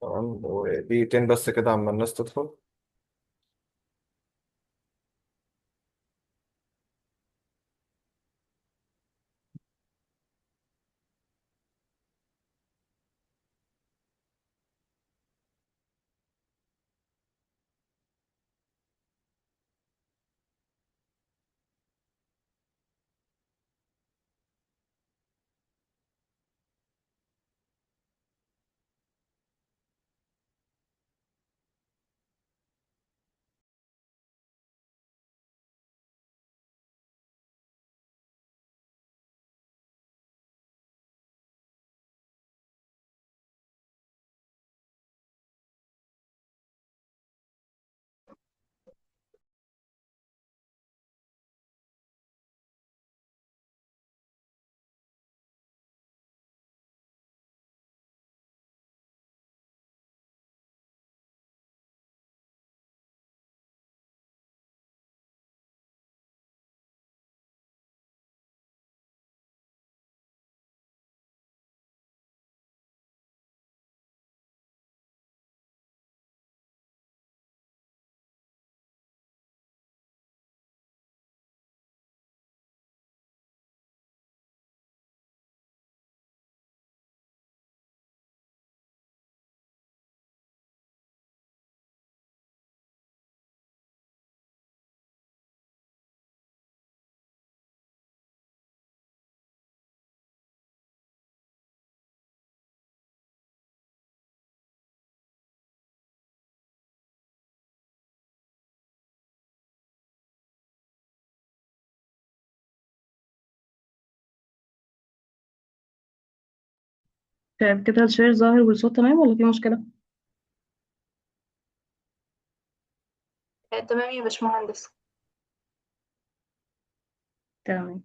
تمام، ودقيقتين بس كده عما الناس تدخل. طيب كده الشير ظاهر والصوت تمام ولا في مشكلة؟ تمام يا باشمهندس. تمام.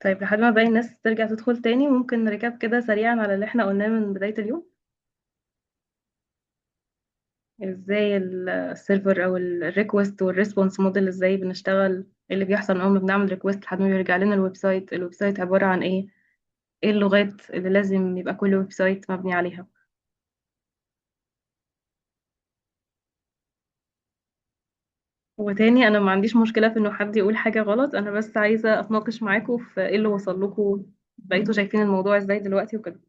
طيب لحد ما باقي الناس ترجع تدخل تاني ممكن نركب كده سريعا على اللي احنا قلناه من بداية اليوم. ازاي السيرفر او الريكوست والريسبونس موديل، ازاي بنشتغل، ايه اللي بيحصل اول ما بنعمل ريكوست لحد ما بيرجع لنا الويب سايت عبارة عن ايه، ايه اللغات اللي لازم يبقى كل ويب سايت مبني عليها. وتاني انا ما عنديش مشكلة في انه حد يقول حاجة غلط، انا بس عايزة اتناقش معاكم في ايه اللي وصل لكم، بقيتوا شايفين الموضوع ازاي دلوقتي وكده.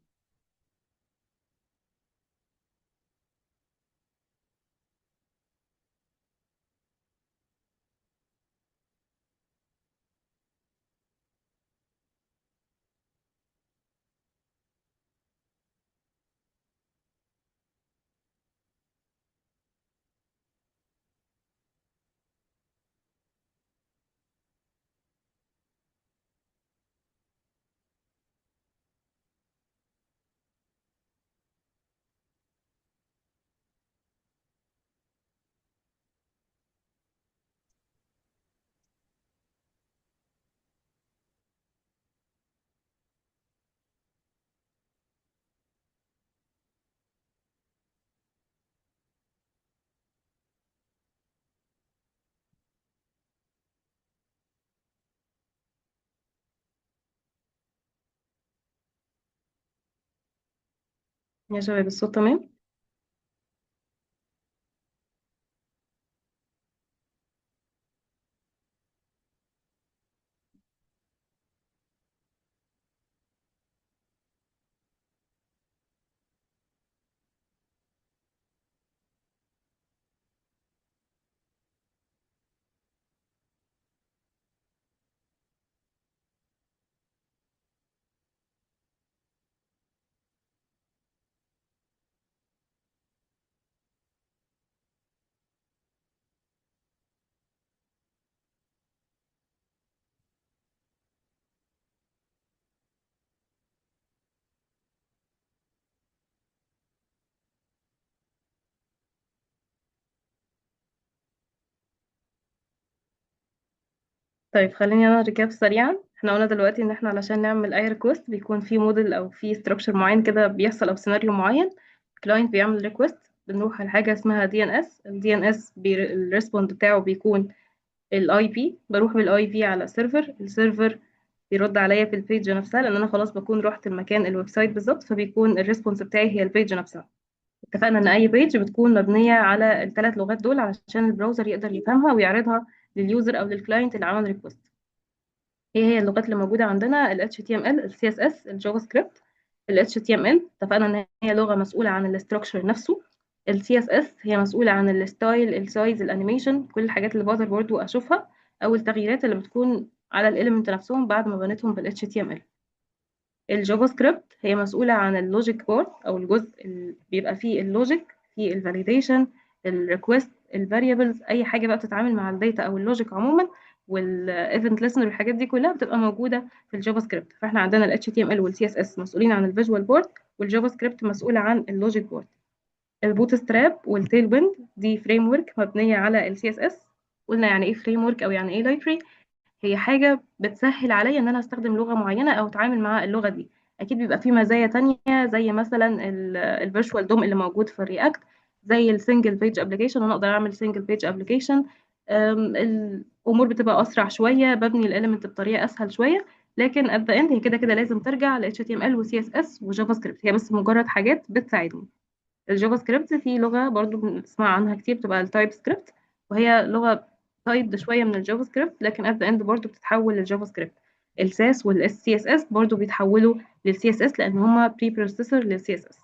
يا شباب الصوت تمام؟ طيب خليني انا ريكاب سريعا. احنا قلنا دلوقتي ان احنا علشان نعمل اي ريكوست بيكون في موديل او في ستراكشر معين كده بيحصل او سيناريو معين. كلاينت بيعمل ريكوست، بنروح على حاجه اسمها دي ان اس. الدي ان اس الريسبوند بتاعه بيكون الاي بي. بروح بالاي بي على سيرفر، السيرفر بيرد عليا في البيج نفسها، لان انا خلاص بكون رحت المكان الويب سايت بالظبط، فبيكون الريسبونس بتاعي هي البيج نفسها. اتفقنا ان اي بيج بتكون مبنيه على الثلاث لغات دول علشان البراوزر يقدر يفهمها ويعرضها لليوزر او للكلاينت اللي عمل ريكوست. ايه هي اللغات اللي موجوده عندنا؟ ال HTML، ال CSS، الجافا سكريبت. ال HTML اتفقنا ان هي لغه مسؤوله عن الاستراكشر نفسه. ال CSS هي مسؤوله عن الستايل، السايز، الانيميشن، كل الحاجات اللي بقدر برضو اشوفها، او التغييرات اللي بتكون على الاليمنت نفسهم بعد ما بنيتهم بال HTML. الجافا سكريبت هي مسؤولة عن اللوجيك بارت، أو الجزء اللي بيبقى فيه اللوجيك، فيه الفاليديشن، الريكوست، الفاريبلز، أي حاجة بقى بتتعامل مع الداتا أو اللوجيك عموما، والايفنت listener والحاجات دي كلها بتبقى موجودة في الجافا سكريبت. فاحنا عندنا ال HTML وال CSS مسؤولين عن الفيجوال بارت، والجافا سكريبت مسؤولة عن اللوجيك بارت. البوت ستراب والتيل ويند دي فريم ورك مبنية على ال CSS. قلنا يعني ايه فريم ورك او يعني ايه لايبرري؟ هي حاجة بتسهل عليا ان انا استخدم لغة معينة او اتعامل مع اللغة دي. اكيد بيبقى في مزايا تانية، زي مثلا الفيرتشوال دوم اللي موجود في الرياكت، زي السنجل بيج ابلكيشن، انا اقدر اعمل سنجل بيج ابلكيشن. الامور بتبقى اسرع شوية، ببني الاليمنت بطريقة اسهل شوية. لكن at the end هي كده كده لازم ترجع ل HTML و CSS وجافا سكريبت، هي بس مجرد حاجات بتساعدني. الجافا سكريبت في لغة برضو بنسمع عنها كتير بتبقى التايب سكريبت، وهي لغة تايب شوية من الجافا سكريبت، لكن at the end برضو بتتحول للجافا سكريبت. الساس والاس سي اس اس برضو بيتحولوا للسي اس اس لان هما بري بروسيسور للسي اس اس.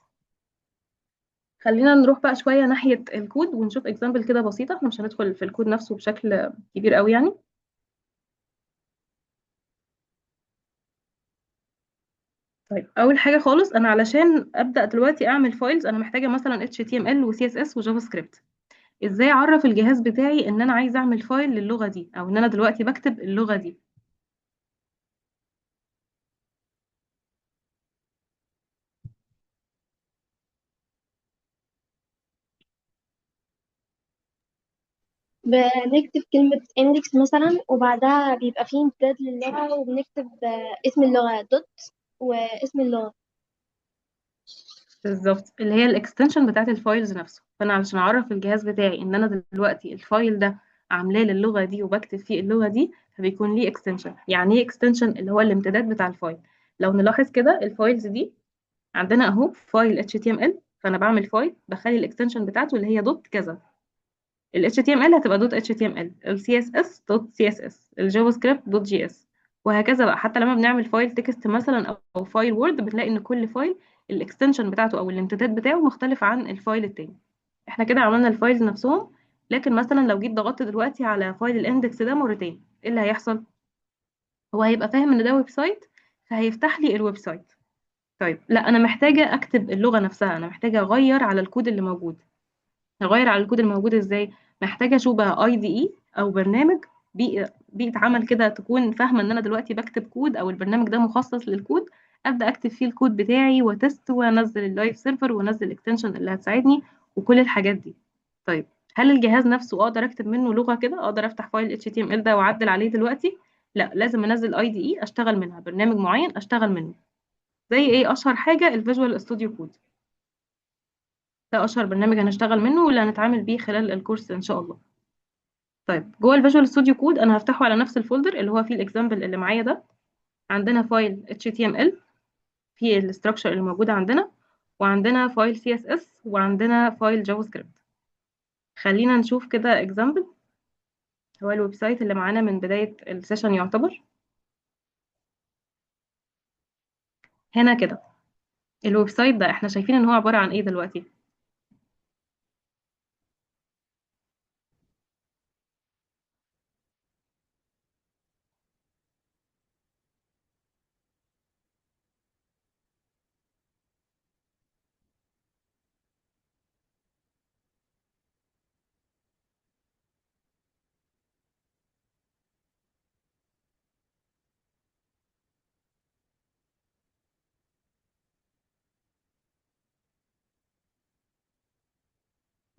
خلينا نروح بقى شوية ناحية الكود ونشوف اكزامبل كده بسيطة، احنا مش هندخل في الكود نفسه بشكل كبير قوي يعني. طيب اول حاجة خالص، انا علشان ابدأ دلوقتي اعمل فايلز انا محتاجة مثلا HTML و CSS وجافا سكريبت. ازاي اعرف الجهاز بتاعي ان انا عايزه اعمل فايل للغه دي، او ان انا دلوقتي بكتب اللغه دي؟ بنكتب كلمة index مثلا، وبعدها بيبقى فيه امتداد للغة، وبنكتب اسم اللغة دوت واسم اللغة. بالظبط، اللي هي الاكستنشن بتاعت الفايلز نفسه. فانا علشان اعرف الجهاز بتاعي ان انا دلوقتي الفايل ده عاملاه للغه دي وبكتب فيه اللغه دي، فبيكون ليه اكستنشن. يعني ايه اكستنشن؟ اللي هو الامتداد بتاع الفايل. لو نلاحظ كده الفايلز دي عندنا اهو فايل HTML، فانا بعمل فايل بخلي الاكستنشن بتاعته اللي هي دوت كذا. ال HTML هتبقى دوت HTML، ال CSS دوت CSS، الجافا سكريبت دوت JS، وهكذا بقى. حتى لما بنعمل فايل تكست مثلا أو فايل وورد، بتلاقي ان كل فايل الاكستنشن بتاعته او الامتداد بتاعه مختلف عن الفايل التاني. احنا كده عملنا الفايلز نفسهم. لكن مثلا لو جيت ضغطت دلوقتي على فايل الاندكس ده مرتين، ايه اللي هيحصل؟ هو هيبقى فاهم ان ده ويب سايت، فهيفتح لي الويب سايت. طيب لا، انا محتاجه اكتب اللغه نفسها، انا محتاجه اغير على الكود اللي موجود. هغير على الكود الموجود ازاي؟ محتاجه اشوف بقى IDE او برنامج بيئة عمل كده تكون فاهمه ان انا دلوقتي بكتب كود، او البرنامج ده مخصص للكود. ابدا اكتب فيه الكود بتاعي وتست وانزل اللايف سيرفر وانزل الاكستنشن اللي هتساعدني وكل الحاجات دي. طيب هل الجهاز نفسه اقدر اكتب منه لغه كده، اقدر افتح فايل HTML ده واعدل عليه دلوقتي؟ لا، لازم انزل IDE اشتغل منها، برنامج معين اشتغل منه. زي ايه؟ اشهر حاجه الفيجوال ستوديو كود، ده اشهر برنامج هنشتغل منه واللي هنتعامل بيه خلال الكورس ان شاء الله. طيب جوه الفيجوال ستوديو كود انا هفتحه على نفس الفولدر اللي هو فيه الاكزامبل اللي معايا ده. عندنا فايل HTML فيه الاستراكشر اللي موجوده عندنا، وعندنا فايل CSS، وعندنا فايل جافا سكريبت. خلينا نشوف كده اكزامبل. هو الويب سايت اللي معانا من بدايه السيشن يعتبر هنا كده. الويب سايت ده احنا شايفين ان هو عباره عن ايه دلوقتي؟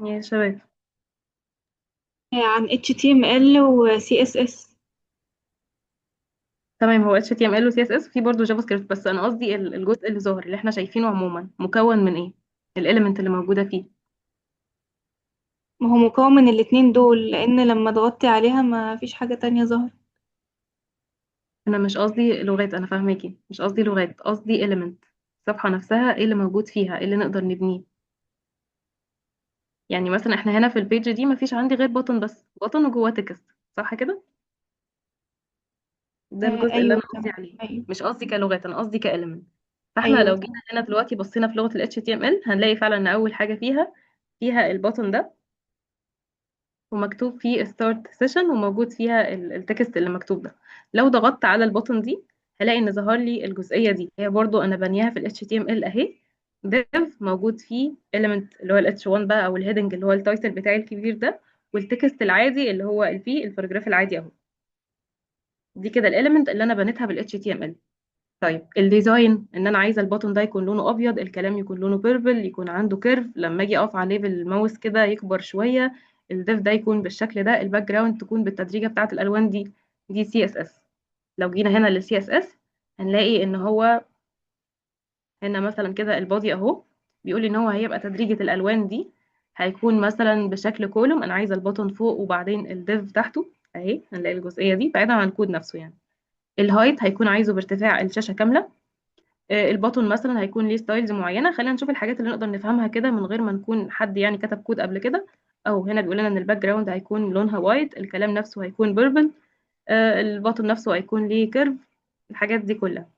يا شباب، عن HTML و CSS. تمام. هو HTML و CSS في برضه جافا سكريبت، بس انا قصدي الجزء اللي ظاهر اللي احنا شايفينه عموما مكون من ايه؟ الاليمنت اللي موجوده فيه. ما هو مكون من الاتنين دول، لأن لما ضغطت عليها ما فيش حاجة تانية ظهر. انا مش قصدي لغات، انا فاهماكي، مش قصدي لغات، قصدي element. الصفحه نفسها ايه اللي موجود فيها، ايه اللي نقدر نبنيه. يعني مثلا احنا هنا في البيج دي مفيش عندي غير بutton بس، button وجوه تكست، صح كده؟ ده الجزء اللي ايوه انا قصدي تمام. عليه، ايوه. مش قصدي كلغات، انا قصدي كإيلمنت. فاحنا ايوه لو جينا تمام. هنا دلوقتي بصينا في لغة ال HTML هنلاقي فعلا ان اول حاجة فيها البutton ده، ومكتوب فيه start session، وموجود فيها التكست اللي مكتوب ده. لو ضغطت على البطن دي هلاقي ان ظهر لي الجزئية دي، هي برضو انا بنيها في ال HTML اهي. div موجود فيه element اللي هو ال H1 بقى، او الهيدنج اللي هو التايتل بتاعي الكبير ده، والتكست العادي اللي هو الباراجراف العادي اهو. دي كده الاليمنت اللي انا بنيتها بال HTML. طيب الديزاين، ان انا عايزه البطن ده يكون لونه ابيض، الكلام يكون لونه بيربل، يكون عنده كيرف، لما اجي اقف عليه بالماوس كده يكبر شويه، الديف ده يكون بالشكل ده، الباك جراوند تكون بالتدريجه بتاعه الالوان دي. دي سي اس اس. لو جينا هنا للسي اس اس هنلاقي ان هو هنا مثلا كده البادي اهو، بيقول لي ان هو هيبقى تدريجه الالوان دي، هيكون مثلا بشكل كولوم. انا عايزه البطن فوق وبعدين الديف تحته اهي، هنلاقي الجزئيه دي بعيدا عن الكود نفسه يعني. الهايت هيكون عايزه بارتفاع الشاشه كامله. البطن مثلا هيكون ليه ستايلز معينه. خلينا نشوف الحاجات اللي نقدر نفهمها كده من غير ما نكون حد يعني كتب كود قبل كده. او هنا بيقول لنا ان الباك جراوند هيكون لونها وايت، الكلام نفسه هيكون بيربل، البطن نفسه هيكون ليه كيرف، الحاجات دي كلها.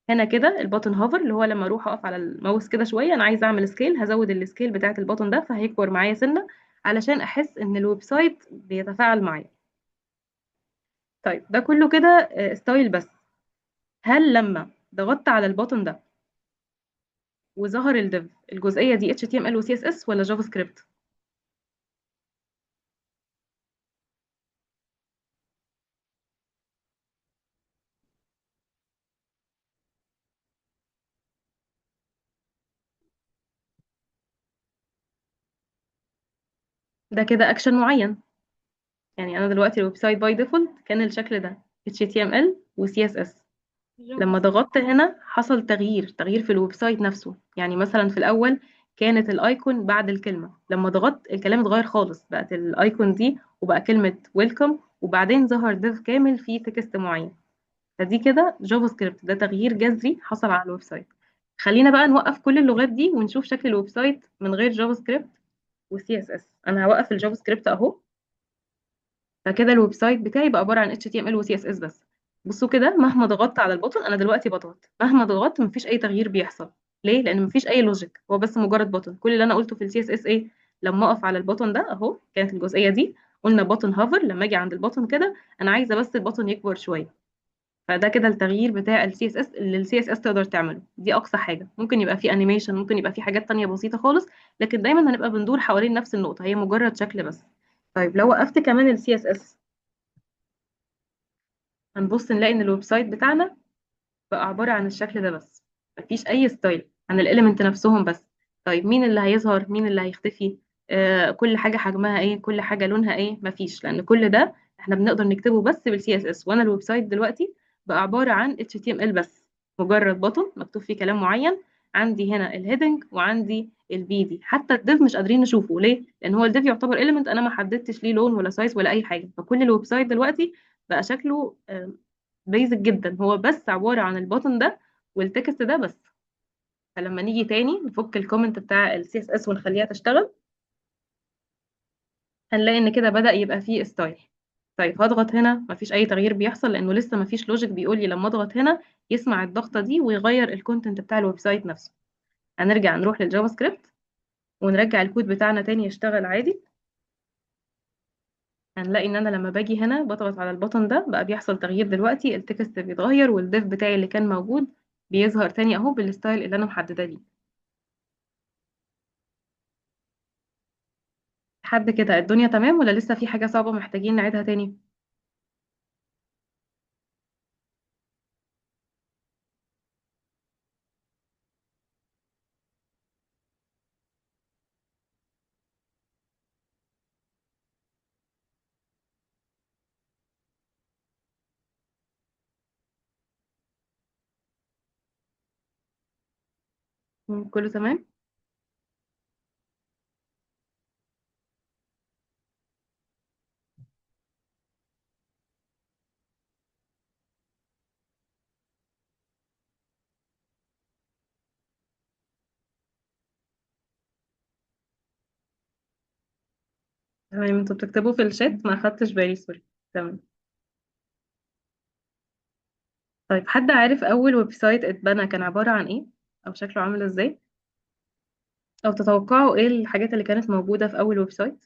هنا كده البطن هوفر، اللي هو لما اروح اقف على الماوس كده شويه انا عايزه اعمل سكيل، هزود السكيل بتاعه البطن ده فهيكبر معايا سنه علشان احس ان الويب سايت بيتفاعل معايا. طيب ده كله كده ستايل بس. هل لما ضغطت على البطن ده وظهر الديف، الجزئيه دي HTML و CSS ولا جافا سكريبت؟ ده كده اكشن معين. يعني انا دلوقتي الويب سايت باي ديفولت كان الشكل ده HTML و CSS. جافا لما سكريبت. ضغطت هنا حصل تغيير في الويب سايت نفسه. يعني مثلا في الاول كانت الايكون بعد الكلمه، لما ضغطت الكلام اتغير خالص، بقت الايكون دي وبقى كلمه ويلكم، وبعدين ظهر ديف كامل فيه تكست معين. فدي كده جافا سكريبت، ده تغيير جذري حصل على الويب سايت. خلينا بقى نوقف كل اللغات دي ونشوف شكل الويب سايت من غير جافا سكريبت وسي اس اس. انا هوقف الجافا سكريبت اهو. فكده الويب سايت بتاعي بقى عباره عن HTML و CSS بس. بصوا كده، مهما ضغطت على البوتن، انا دلوقتي بضغط مهما ضغطت مفيش اي تغيير بيحصل. ليه؟ لان مفيش اي لوجيك، هو بس مجرد بوتن. كل اللي انا قلته في السي اس اس ايه؟ لما اقف على البوتن ده اهو، كانت الجزئيه دي قلنا بوتن هافر، لما اجي عند البوتن كده انا عايزه بس البوتن يكبر شويه. فده كده التغيير بتاع السي اس اس اللي السي اس اس تقدر تعمله. دي اقصى حاجه، ممكن يبقى في انيميشن، ممكن يبقى في حاجات تانية بسيطه خالص، لكن دايما هنبقى بندور حوالين نفس النقطه، هي مجرد شكل بس. طيب لو وقفت كمان السي اس اس هنبص نلاقي ان الويب سايت بتاعنا بقى عبارة عن الشكل ده بس، مفيش اي ستايل عن الاليمنت نفسهم بس. طيب مين اللي هيظهر مين اللي هيختفي؟ كل حاجة حجمها ايه، كل حاجة لونها ايه؟ مفيش، لان كل ده احنا بنقدر نكتبه بس بالسي اس اس. وانا الويب سايت دلوقتي بقى عبارة عن HTML بس، مجرد بطن مكتوب فيه كلام معين. عندي هنا الهيدنج وعندي البي دي، حتى الديف مش قادرين نشوفه. ليه؟ لان هو الديف يعتبر اليمنت انا ما حددتش ليه لون ولا سايز ولا اي حاجة. فكل الويب سايت دلوقتي بقى شكله بيزك جدا، هو بس عبارة عن البوتن ده والتكست ده بس. فلما نيجي تاني نفك الكومنت بتاع ال CSS ونخليها تشتغل هنلاقي ان كده بدأ يبقى فيه ستايل. طيب هضغط هنا مفيش اي تغيير بيحصل لانه لسه مفيش لوجيك بيقول لي لما اضغط هنا يسمع الضغطة دي ويغير الكونتنت بتاع الويب سايت نفسه. هنرجع نروح للجافا سكريبت ونرجع الكود بتاعنا تاني يشتغل عادي. هنلاقي ان انا لما باجي هنا بضغط على البطن ده بقى بيحصل تغيير، دلوقتي التكست بيتغير والديف بتاعي اللي كان موجود بيظهر تاني اهو بالستايل اللي انا محدده ليه. لحد كده الدنيا تمام ولا لسه في حاجة صعبة محتاجين نعيدها تاني؟ كله تمام؟ تمام، انتوا بتكتبوا في الشات، ما اخدتش بالي، سوري. تمام. طيب، حد عارف اول ويب سايت اتبنى كان عبارة عن ايه، او شكله عامل ازاي، او تتوقعوا ايه الحاجات اللي كانت موجودة في اول ويب سايت؟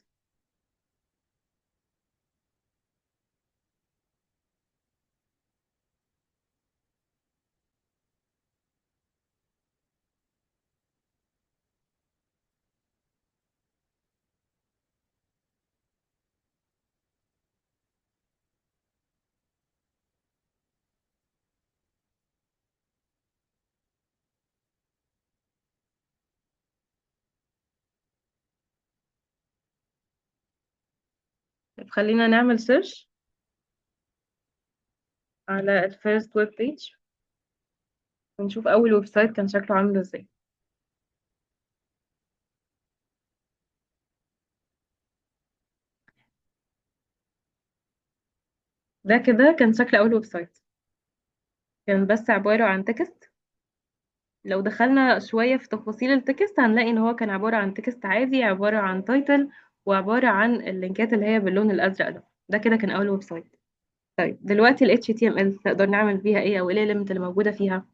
طيب، خلينا نعمل سيرش على الفيرست ويب بيج ونشوف اول ويب سايت كان شكله عامل ازاي. ده كده كان شكل اول ويب سايت، كان بس عبارة عن تكست. لو دخلنا شوية في تفاصيل التكست هنلاقي ان هو كان عبارة عن تكست عادي، عبارة عن تايتل، وعبارة عن اللينكات اللي هي باللون الازرق ده. ده كده كان اول ويب سايت. طيب دلوقتي ال HTML نقدر نعمل فيها ايه، او ايه الاليمنت اللي موجودة فيها؟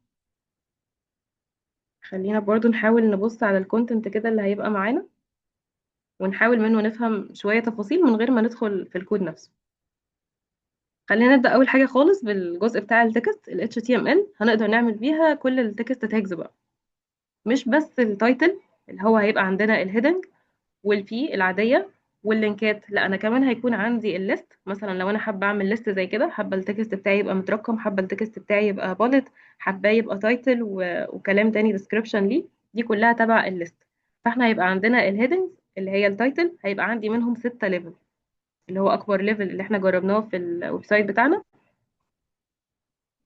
خلينا برضو نحاول نبص على الكونتنت كده اللي هيبقى معانا، ونحاول منه نفهم شوية تفاصيل من غير ما ندخل في الكود نفسه. خلينا نبدأ أول حاجة خالص بالجزء بتاع التكست. ال HTML هنقدر نعمل بيها كل التكست تاجز بقى، مش بس التايتل اللي هو هيبقى عندنا الهيدنج والبي العادية واللينكات. لا، أنا كمان هيكون عندي الليست. مثلا لو أنا حابة أعمل ليست زي كده، حابة التكست بتاعي يبقى مترقم، حابة التكست بتاعي يبقى بولت، حابة يبقى تايتل وكلام تاني ديسكريبشن ليه، دي كلها تبع الليست. فاحنا هيبقى عندنا الهيدنج اللي هي التايتل، هيبقى عندي منهم 6 ليفل، اللي هو أكبر ليفل اللي احنا جربناه في الويب سايت بتاعنا،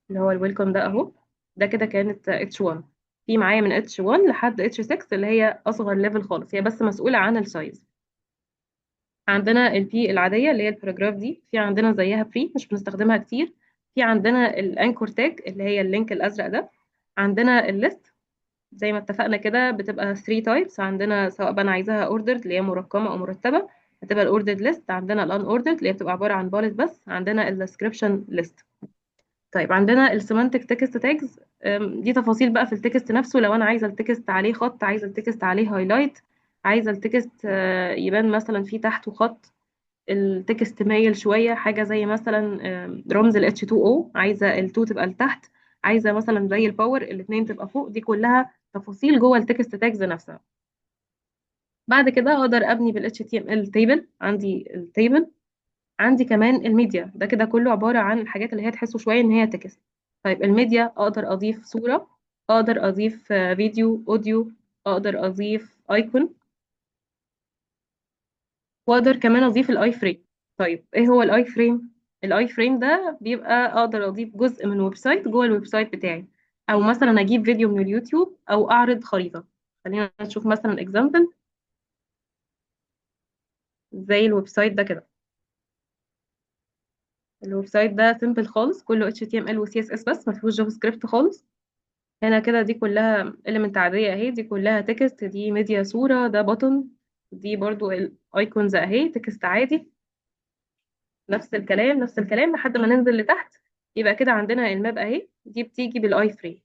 اللي هو الويلكم ده اهو. ده كده كانت H1. في معايا من H1 لحد H6 اللي هي اصغر ليفل خالص، هي بس مسؤولة عن السايز. عندنا البي العادية اللي هي الباراجراف دي، في عندنا زيها فري مش بنستخدمها كتير. في عندنا الانكور تاج اللي هي اللينك الازرق ده. عندنا الليست زي ما اتفقنا كده بتبقى 3 تايبس عندنا، سواء بقى انا عايزاها اوردرد اللي هي مرقمة او مرتبة، هتبقى الاوردرد ليست. عندنا الان اوردرد اللي هي بتبقى عبارة عن باليت بس. عندنا الديسكريبشن ليست. طيب، عندنا السيمانتك تكست تاجز. دي تفاصيل بقى في التكست نفسه. لو انا عايزه التكست عليه خط، عايزه التكست عليه هايلايت، عايزه التكست يبان مثلا فيه تحته خط، التكست مايل شويه، حاجه زي مثلا رمز ال H2O، عايزه ال2 تبقى لتحت، عايزه مثلا زي الباور الاثنين تبقى فوق. دي كلها تفاصيل جوه التكست تاجز نفسها. بعد كده اقدر ابني بال HTML تيبل. عندي التيبل، عندي كمان الميديا. ده كده كله عبارة عن الحاجات اللي هي تحسوا شوية ان هي تكست. طيب الميديا، اقدر اضيف صورة، اقدر اضيف فيديو اوديو، اقدر اضيف ايكون، واقدر كمان اضيف الاي فريم. طيب ايه هو الاي فريم؟ الاي فريم ده بيبقى اقدر اضيف جزء من ويب سايت جوه الويب سايت بتاعي، او مثلا اجيب فيديو من اليوتيوب، او اعرض خريطة. خلينا نشوف مثلا اكزامبل زي الويب سايت ده كده. الويب سايت ده سيمبل خالص، كله HTML و CSS بس، ما فيهوش جافا سكريبت خالص. هنا كده دي كلها element عادية اهي، دي كلها تكست، دي ميديا صورة، ده بutton، دي برضو الايكونز اهي تكست عادي. نفس الكلام نفس الكلام لحد ما ننزل لتحت. يبقى كده عندنا الماب اهي، دي بتيجي بالاي فريم.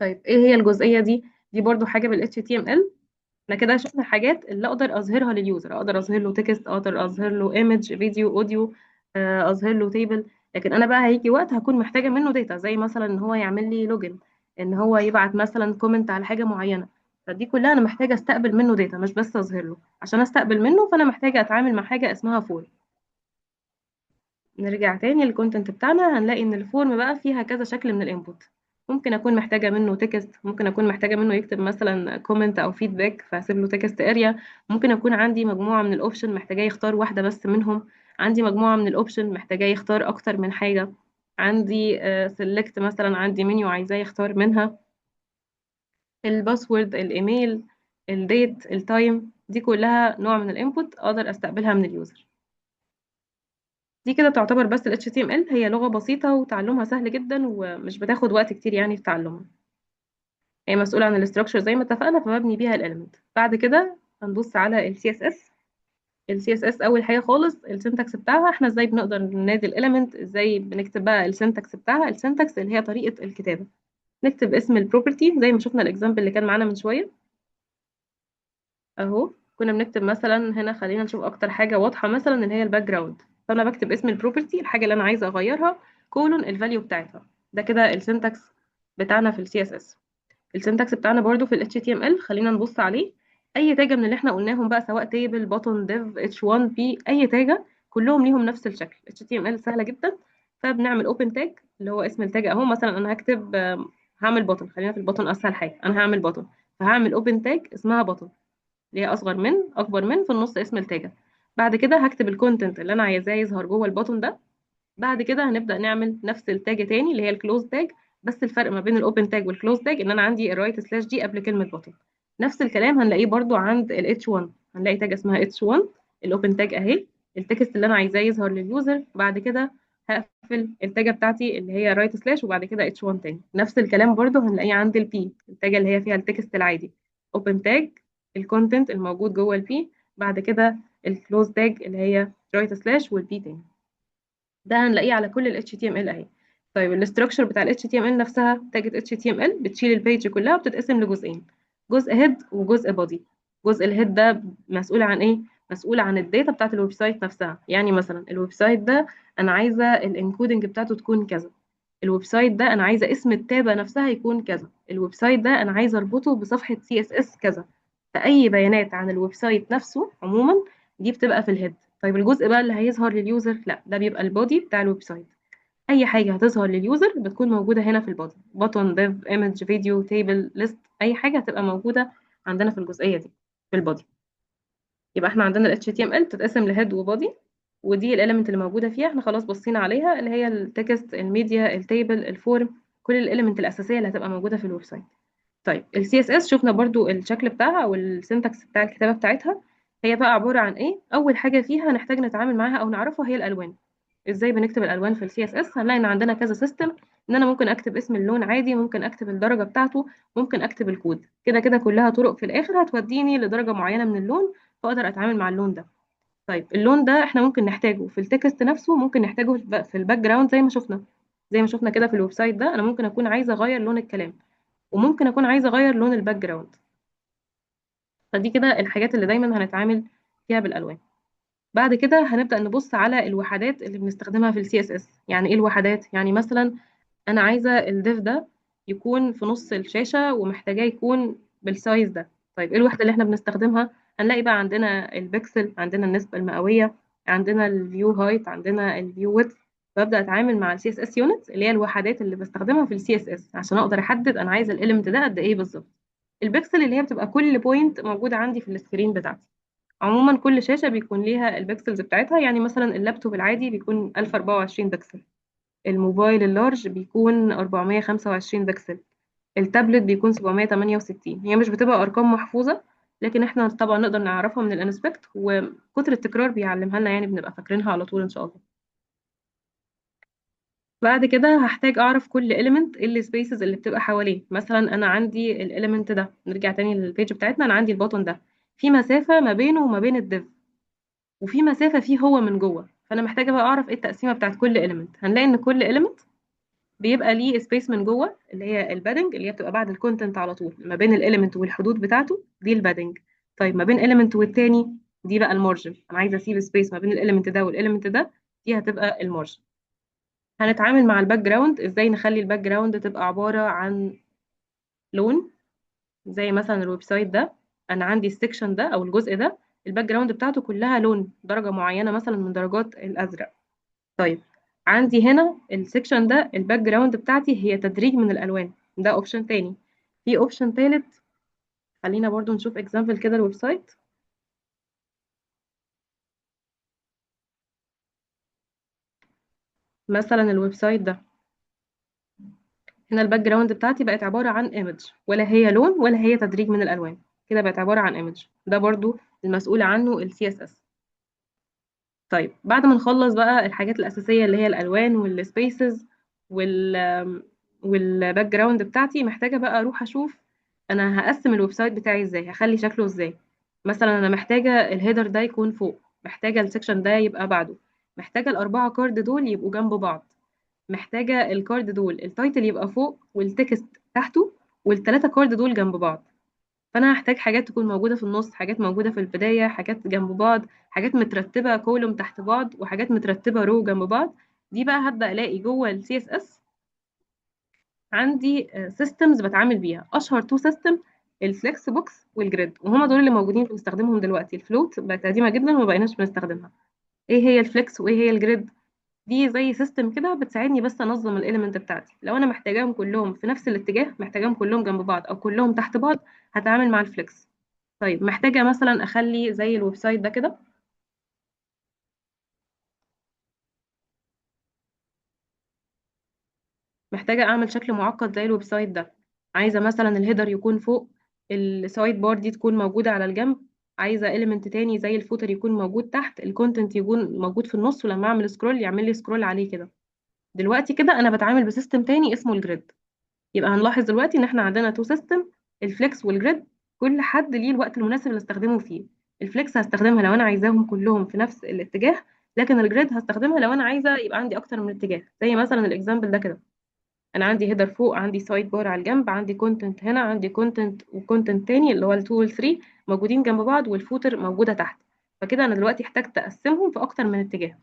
طيب ايه هي الجزئية دي؟ دي برضو حاجة بال HTML. احنا كده شفنا الحاجات اللي اقدر اظهرها لليوزر. اقدر اظهر له تكست، اقدر اظهر له ايمج، فيديو، اوديو، اظهر له تيبل. لكن انا بقى هيجي وقت هكون محتاجه منه داتا، زي مثلا ان هو يعمل لي لوجن، ان هو يبعت مثلا كومنت على حاجه معينه. فدي كلها انا محتاجه استقبل منه داتا، مش بس اظهر له. عشان استقبل منه فانا محتاجه اتعامل مع حاجه اسمها فورم. نرجع تاني للكونتنت بتاعنا، هنلاقي ان الفورم بقى فيها كذا شكل من الانبوت. ممكن اكون محتاجه منه تكست، ممكن اكون محتاجه منه يكتب مثلا كومنت او فيدباك فهسيب له تكست اريا. ممكن اكون عندي مجموعه من الاوبشن محتاجاه يختار واحده بس منهم. عندي مجموعه من الاوبشن محتاجاه يختار اكتر من حاجه. عندي سيلكت مثلا، عندي منيو عايزاه يختار منها. الباسورد، الايميل، الديت، التايم، دي كلها نوع من الانبوت اقدر استقبلها من اليوزر. دي كده تعتبر بس ال HTML. هي لغة بسيطة وتعلمها سهل جدا ومش بتاخد وقت كتير يعني في تعلمها. هي مسؤولة عن الاستراكشر زي ما اتفقنا، فببني بيها الاليمنت. بعد كده هنبص على ال CSS. ال CSS اول حاجه خالص السنتكس بتاعها، احنا ازاي بنقدر ننادي الاليمنت، ازاي بنكتب بقى السنتكس بتاعها. السنتكس اللي هي طريقه الكتابه، نكتب اسم البروبرتي زي ما شفنا الاكزامبل اللي كان معانا من شويه اهو. كنا بنكتب مثلا هنا، خلينا نشوف اكتر حاجه واضحه، مثلا اللي هي الباك جراوند. فانا بكتب اسم البروبرتي، الحاجه اللي انا عايزه اغيرها، كولون الفاليو بتاعتها. ده كده السنتكس بتاعنا في ال CSS. السنتكس بتاعنا برضو في ال HTML خلينا نبص عليه. اي تاجة من اللي احنا قلناهم بقى، سواء تيبل، بutton، div، h1 p، اي تاجة كلهم ليهم نفس الشكل. HTML سهلة جدا. فبنعمل open tag اللي هو اسم التاج اهو. مثلا انا هكتب هعمل button، خلينا في البutton اسهل حاجة، انا هعمل button. فهعمل open tag اسمها button، اللي هي اصغر من اكبر من في النص اسم التاجة. بعد كده هكتب الكونتنت اللي انا عايزاه يظهر جوه البutton ده. بعد كده هنبدأ نعمل نفس التاج تاني اللي هي الكلوز تاج. بس الفرق ما بين الاوبن تاج والكلوز تاج ان انا عندي الرايت سلاش دي قبل كلمة بطن. نفس الكلام هنلاقيه برضو عند ال H1. هنلاقي تاج اسمها H1 الاوبن تاج اهي، التكست اللي انا عايزاه يظهر لليوزر. بعد كده هقفل التاجة بتاعتي اللي هي رايت سلاش وبعد كده H1 تاني. نفس الكلام برضو هنلاقيه عند البي، التاجة اللي هي فيها التكست العادي، اوبن تاج الكونتنت الموجود جوه البي، بعد كده الكلوز تاج اللي هي رايت سلاش والبي تاني. ده هنلاقيه على كل ال HTML اهي. طيب الاستراكشر بتاع ال HTML نفسها، تاجة HTML بتشيل البيج كلها وبتتقسم لجزئين، جزء هيد وجزء بودي. جزء الهيد ده مسؤول عن ايه؟ مسؤول عن الداتا بتاعت الويب سايت نفسها. يعني مثلا الويب سايت ده انا عايزه الانكودنج بتاعته تكون كذا، الويب سايت ده انا عايزه اسم التابة نفسها يكون كذا، الويب سايت ده انا عايزه اربطه بصفحة CSS كذا. فاي بيانات عن الويب سايت نفسه عموما دي بتبقى في الهيد. طيب الجزء بقى اللي هيظهر لليوزر، لا ده بيبقى البودي بتاع الويب سايت. اي حاجه هتظهر لليوزر بتكون موجوده هنا في البودي، بutton، div، image، فيديو، تيبل، list، اي حاجه هتبقى موجوده عندنا في الجزئيه دي في البودي. يبقى احنا عندنا ال HTML بتتقسم لهيد وبودي، ودي الاليمنت اللي موجوده فيها. احنا خلاص بصينا عليها اللي هي التكست، الميديا، التيبل، الفورم، كل الاليمنت الاساسيه اللي هتبقى موجوده في الويب سايت. طيب ال CSS شفنا برضو الشكل بتاعها او السنتكس بتاع الكتابه بتاعتها. هي بقى عباره عن ايه؟ اول حاجه فيها نحتاج نتعامل معاها او نعرفها هي الالوان. ازاي بنكتب الالوان في السي اس اس؟ هنلاقي ان عندنا كذا سيستم، ان انا ممكن اكتب اسم اللون عادي، ممكن اكتب الدرجه بتاعته، ممكن اكتب الكود. كده كده كلها طرق في الاخر هتوديني لدرجه معينه من اللون، فاقدر اتعامل مع اللون ده. طيب اللون ده احنا ممكن نحتاجه في التكست نفسه، ممكن نحتاجه في الباك جراوند زي ما شفنا. زي ما شفنا كده في الويب سايت ده انا ممكن اكون عايزه اغير لون الكلام، وممكن اكون عايزه اغير لون الباك جراوند. فدي كده الحاجات اللي دايما هنتعامل فيها بالالوان. بعد كده هنبدأ نبص على الوحدات اللي بنستخدمها في السي اس اس. يعني ايه الوحدات؟ يعني مثلا انا عايزه الديف ده يكون في نص الشاشه ومحتاجاه يكون بالسايز ده. طيب ايه الوحده اللي احنا بنستخدمها؟ هنلاقي بقى عندنا البكسل، عندنا النسبه المئويه، عندنا الفيو هايت، عندنا الفيو ويدث. ببدا اتعامل مع السي اس اس يونت اللي هي الوحدات اللي بستخدمها في السي اس اس عشان اقدر احدد انا عايزه الاليمنت ده قد ايه بالظبط. البكسل اللي هي بتبقى كل بوينت موجوده عندي في السكرين بتاعتي. عموما كل شاشه بيكون ليها البكسلز بتاعتها. يعني مثلا اللابتوب العادي بيكون 1024 بكسل، الموبايل اللارج بيكون 425 بكسل، التابلت بيكون 768. هي مش بتبقى ارقام محفوظه، لكن احنا طبعا نقدر نعرفها من الانسبكت، وكتر التكرار بيعلمها لنا، يعني بنبقى فاكرينها على طول ان شاء الله. بعد كده هحتاج اعرف كل element ايه السبيسز اللي بتبقى حواليه. مثلا انا عندي الاليمنت ده، نرجع تاني للبيج بتاعتنا، انا عندي البوتون ده في مسافه ما بينه وما بين الديف، وفي مسافه فيه هو من جوه. فانا محتاجه بقى اعرف ايه التقسيمه بتاعت كل element. هنلاقي ان كل element بيبقى ليه سبيس من جوه اللي هي البادنج، اللي هي بتبقى بعد الكونتنت على طول ما بين الاليمنت والحدود بتاعته، دي البادنج. طيب ما بين اليمنت والتاني دي بقى المارجن، انا عايزه اسيب سبيس ما بين الاليمنت ده والاليمنت ده، دي هتبقى المارجن. هنتعامل مع الباك جراوند ازاي؟ نخلي الباك جراوند تبقى عباره عن لون. زي مثلا الويب سايت ده، انا عندي السكشن ده او الجزء ده الباك جراوند بتاعته كلها لون درجه معينه مثلا من درجات الازرق. طيب عندي هنا السكشن ده الباك جراوند بتاعتي هي تدريج من الالوان، ده اوبشن تاني. في اوبشن تالت، خلينا برضو نشوف اكزامبل كده الويب سايت. مثلا الويب سايت ده هنا الباك جراوند بتاعتي بقت عباره عن ايمج، ولا هي لون ولا هي تدريج من الالوان، كده بقت عباره عن ايمج. ده برضو المسؤول عنه السي اس اس. طيب بعد ما نخلص بقى الحاجات الاساسيه اللي هي الالوان والسبيسز والباك جراوند بتاعتي، محتاجه بقى اروح اشوف انا هقسم الويب سايت بتاعي ازاي، هخلي شكله ازاي. مثلا انا محتاجه الهيدر ده يكون فوق، محتاجة السكشن ده يبقى بعده، محتاجة الأربعة كارد دول يبقوا جنب بعض، محتاجة الكارد دول التايتل يبقى فوق والتكست تحته، والتلاتة كارد دول جنب بعض. فأنا هحتاج حاجات تكون موجودة في النص، حاجات موجودة في البداية، حاجات جنب بعض، حاجات مترتبة كولوم تحت بعض، وحاجات مترتبة رو جنب بعض. دي بقى هبدأ ألاقي جوه ال CSS عندي سيستمز بتعامل بيها. اشهر تو سيستم الفليكس بوكس والجريد، وهما دول اللي موجودين بنستخدمهم دلوقتي. الفلوت بقت قديمه جدا وما بقيناش بنستخدمها. ايه هي الفليكس وايه هي الجريد؟ دي زي سيستم كده بتساعدني بس انظم الاليمنت بتاعتي. لو انا محتاجاهم كلهم في نفس الاتجاه، محتاجاهم كلهم جنب بعض او كلهم تحت بعض، هتعامل مع الفليكس. طيب محتاجه مثلا اخلي زي الويب سايت ده كده، محتاجة أعمل شكل معقد زي الويب سايت ده. عايزة مثلا الهيدر يكون فوق، السايد بار دي تكون موجودة على الجنب، عايزة إيليمنت تاني زي الفوتر يكون موجود تحت، الكونتنت يكون موجود في النص، ولما أعمل سكرول يعمل لي سكرول عليه كده. دلوقتي كده أنا بتعامل بسيستم تاني اسمه الجريد. يبقى هنلاحظ دلوقتي إن إحنا عندنا تو سيستم، الفليكس والجريد، كل حد ليه الوقت المناسب اللي استخدمه فيه. الفليكس هستخدمها لو أنا عايزاهم كلهم في نفس الاتجاه، لكن الجريد هستخدمها لو أنا عايزة يبقى عندي أكتر من اتجاه، زي مثلا الإكزامبل ده كده. انا عندي هيدر فوق، عندي سايد بار على الجنب، عندي كونتنت هنا، عندي كونتنت وكونتنت تاني اللي هو ال2 وال3 موجودين جنب بعض، والفوتر موجوده تحت. فكده انا دلوقتي احتاجت اقسمهم في اكتر من اتجاه.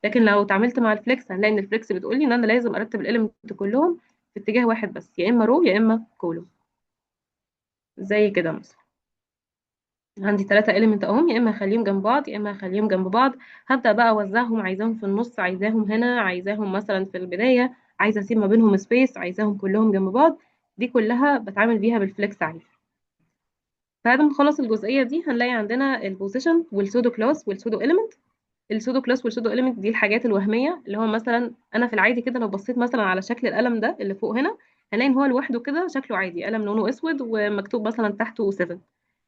لكن لو اتعاملت مع الفليكس هنلاقي ان الفليكس بتقول لي ان انا لازم ارتب الاليمنت كلهم في اتجاه واحد بس، يا اما رو يا اما كولوم. زي كده مثلا عندي ثلاثة إيليمنت اهم، يا اما اخليهم جنب بعض يا اما اخليهم جنب بعض. هبدأ بقى اوزعهم، عايزاهم في النص، عايزاهم هنا، عايزاهم مثلا في البداية، عايزة اسيب ما بينهم سبيس، عايزاهم كلهم جنب بعض. دي كلها بتعامل بيها بالفليكس عادي. بعد ما نخلص الجزئية دي هنلاقي عندنا البوزيشن والسودو كلاس والسودو إيليمنت. السودو كلاس والسودو إيليمنت دي الحاجات الوهمية، اللي هو مثلا انا في العادي كده لو بصيت مثلا على شكل القلم ده اللي فوق هنا، هنلاقي ان هو لوحده كده شكله عادي، قلم لونه اسود ومكتوب مثلا تحته 7.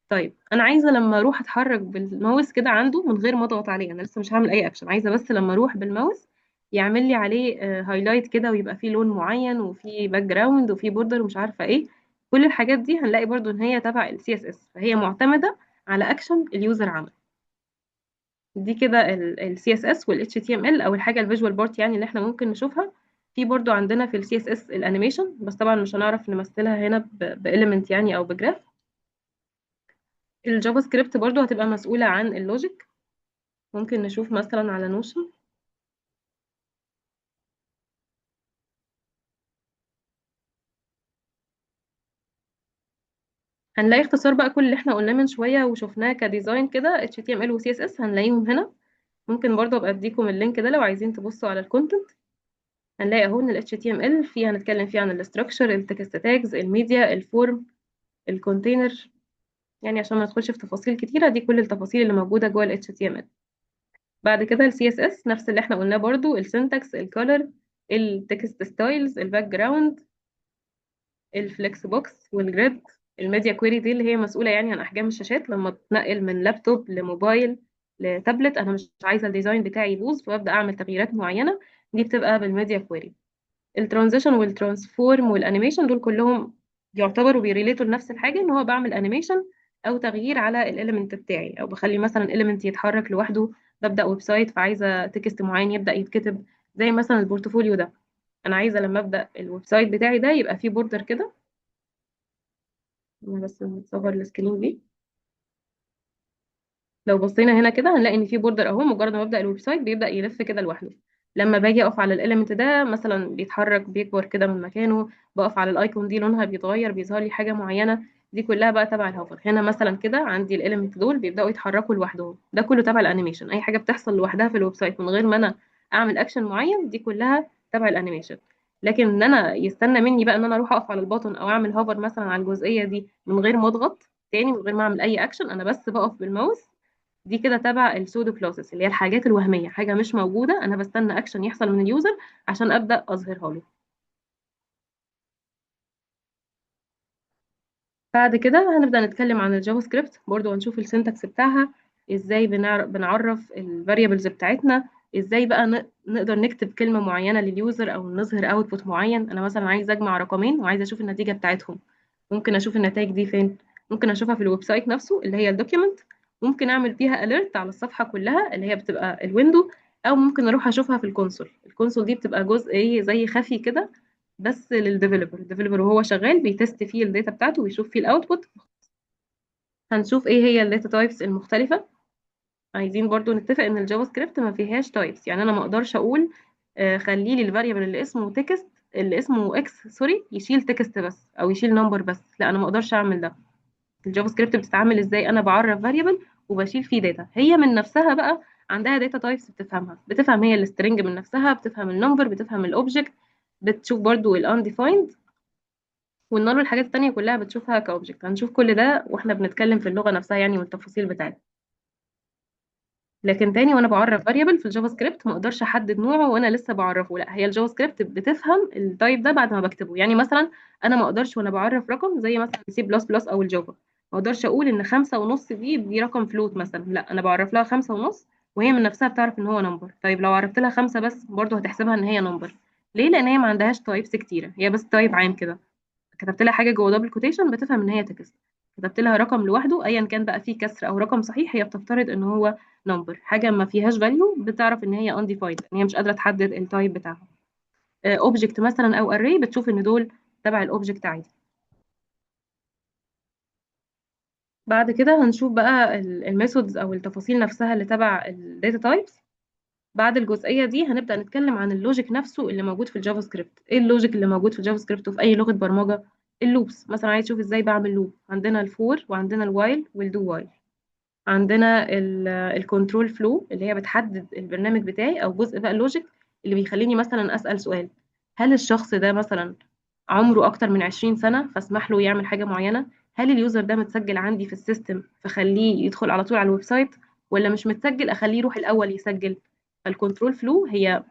طيب انا عايزه لما اروح اتحرك بالماوس كده عنده من غير ما اضغط عليه، انا لسه مش هعمل اي اكشن، عايزه بس لما اروح بالماوس يعمل لي عليه هايلايت كده، ويبقى فيه لون معين وفيه باك جراوند وفيه بوردر ومش عارفه ايه. كل الحاجات دي هنلاقي برضو ان هي تبع السي اس اس، فهي معتمده على اكشن اليوزر عمل. دي كده السي اس اس والاتش تي ام ال، او الحاجه الفيجوال بارت يعني اللي احنا ممكن نشوفها. في برضو عندنا في السي اس اس الانيميشن، بس طبعا مش هنعرف نمثلها هنا بإيليمنت يعني او بجراف. الجافا سكريبت برضو هتبقى مسؤولة عن اللوجيك. ممكن نشوف مثلا على نوشن، هنلاقي اختصار بقى كل اللي احنا قلناه من شوية وشفناه كديزاين كده، HTML و CSS هنلاقيهم هنا. ممكن برضو ابقى اديكم اللينك ده لو عايزين تبصوا على الكونتنت. هنلاقي اهو ان ال HTML فيها هنتكلم فيه عن الاستراكشر، التكست تاجز، الميديا، الفورم، الكونتينر. يعني عشان ما ندخلش في تفاصيل كتيرة، دي كل التفاصيل اللي موجودة جوه ال HTML. بعد كده ال CSS نفس اللي احنا قلناه برضو، السنتكس، الكولر، التكست ستايلز، الباك جراوند، الفليكس بوكس والجريد. الميديا كويري دي اللي هي مسؤولة يعني عن أحجام الشاشات، لما بتنقل من لابتوب لموبايل لتابلت أنا مش عايزة الديزاين بتاعي يبوظ فببدأ أعمل تغييرات معينة، دي بتبقى بالميديا كويري. الترانزيشن والترانسفورم والانيميشن دول كلهم يعتبروا بيريليتوا لنفس الحاجة، إن هو بعمل انيميشن أو تغيير على الإليمنت بتاعي، أو بخلي مثلا إليمنت يتحرك لوحده. ببدأ ويب سايت فعايزة تكست معين يبدأ يتكتب، زي مثلا البورتفوليو ده. أنا عايزة لما أبدأ الويب سايت بتاعي ده يبقى فيه بوردر كده. انا بس نصغر السكرين دي. لو بصينا هنا كده هنلاقي ان في بوردر اهو، مجرد ما ببدا الويب سايت بيبدا يلف كده لوحده. لما باجي اقف على الاليمنت ده مثلا بيتحرك بيكبر كده من مكانه، بقف على الايكون دي لونها بيتغير، بيظهر لي حاجه معينه. دي كلها بقى تبع الهوفر. هنا مثلا كده عندي الاليمنت دول بيبداوا يتحركوا لوحدهم، ده كله تبع الانيميشن. اي حاجه بتحصل لوحدها في الويب سايت من غير ما انا اعمل اكشن معين، دي كلها تبع الانيميشن. لكن ان انا يستنى مني بقى ان انا اروح اقف على البطن او اعمل هوفر مثلا على الجزئيه دي من غير ما اضغط تاني، من غير ما اعمل اي اكشن، انا بس بقف بالماوس، دي كده تبع السودو كلاسز اللي هي الحاجات الوهميه، حاجه مش موجوده انا بستنى اكشن يحصل من اليوزر عشان ابدا اظهرها له. بعد كده هنبدا نتكلم عن الجافا سكريبت برضو، هنشوف السنتكس بتاعها، ازاي بنعرف الفاريبلز بتاعتنا، ازاي بقى نقدر نكتب كلمه معينه لليوزر او نظهر اوتبوت معين. انا مثلا عايز اجمع رقمين وعايزه اشوف النتيجه بتاعتهم. ممكن اشوف النتائج دي فين؟ ممكن اشوفها في الويب سايت نفسه اللي هي الدوكيومنت، ممكن اعمل فيها اليرت على الصفحه كلها اللي هي بتبقى الويندو، او ممكن اروح اشوفها في الكونسول. الكونسول دي بتبقى جزء ايه زي خفي كده بس للديفلوبر. الديفلوبر وهو شغال بيتست فيه الداتا بتاعته ويشوف فيه الاوتبوت. هنشوف ايه هي الداتا تايبس المختلفه. عايزين برضو نتفق ان الجافا سكريبت ما فيهاش تايبس، يعني انا ما اقدرش اقول خلي لي الفاريبل اللي اسمه تكست، اللي اسمه اكس سوري، يشيل تكست بس او يشيل نمبر بس. لا، انا ما اقدرش اعمل ده. الجافا سكريبت بتتعامل ازاي؟ انا بعرف فاريبل وبشيل فيه داتا، هي من نفسها بقى عندها داتا تايبس بتفهمها. بتفهم هي السترنج من نفسها، بتفهم النمبر، بتفهم الاوبجكت، بتشوف برضو الانديفايند والنال والحاجات التانية كلها بتشوفها كاوبجكت. هنشوف كل ده واحنا بنتكلم في اللغة نفسها يعني والتفاصيل بتاعتها. لكن تاني، وانا بعرف فاريبل في الجافا سكريبت ما اقدرش احدد نوعه وانا لسه بعرفه. لا، هي الجافا سكريبت بتفهم التايب ده بعد ما بكتبه. يعني مثلا انا ما اقدرش وانا بعرف رقم زي مثلا سي بلس بلس او الجافا، ما اقدرش اقول ان 5.5 دي رقم فلوت مثلا. لا، انا بعرف لها 5.5 وهي من نفسها بتعرف ان هو نمبر. طيب لو عرفت لها 5 بس برضه هتحسبها ان هي نمبر. ليه؟ لان هي ما عندهاش تايبس كتيره، هي بس تايب عام كده. كتبت لها حاجه جوه دبل كوتيشن بتفهم ان هي تكست. كتبت لها رقم لوحده ايا كان بقى فيه كسر او رقم صحيح، هي بتفترض ان هو نمبر. حاجه ما فيهاش فاليو بتعرف ان هي undefined، ان هي مش قادره تحدد التايب بتاعها. اوبجكت مثلا او array بتشوف ان دول تبع الاوبجكت عادي. بعد كده هنشوف بقى الميثودز او التفاصيل نفسها اللي تبع الداتا تايبس. بعد الجزئيه دي هنبدا نتكلم عن اللوجيك نفسه اللي موجود في الجافا سكريبت. ايه اللوجيك اللي موجود في الجافا سكريبت وفي اي لغه برمجه؟ اللوبس مثلا. عايز تشوف ازاي بعمل لوب، عندنا الفور وعندنا الوايل والدو وايل. عندنا الكنترول فلو اللي هي بتحدد البرنامج بتاعي، او جزء بقى اللوجيك اللي بيخليني مثلا اسال سؤال: هل الشخص ده مثلا عمره اكتر من 20 سنه فاسمح له يعمل حاجه معينه؟ هل اليوزر ده متسجل عندي في السيستم فخليه يدخل على طول على الويب سايت، ولا مش متسجل اخليه يروح الاول يسجل؟ فالكنترول فلو هي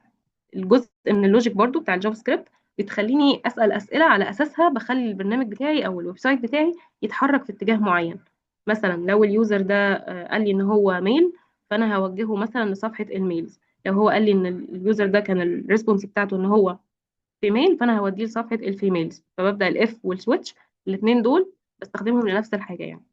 الجزء من اللوجيك برضو بتاع الجافا سكريبت، بتخليني اسال اسئله على اساسها بخلي البرنامج بتاعي او الويب سايت بتاعي يتحرك في اتجاه معين. مثلا لو اليوزر ده قال لي ان هو ميل، فانا هوجهه مثلا لصفحه الميلز. لو هو قال لي ان اليوزر ده كان الريسبونس بتاعته ان هو فيميل، فانا هوديه لصفحه الفيميلز. فببدا الاف والسويتش الاثنين دول بستخدمهم لنفس الحاجه يعني.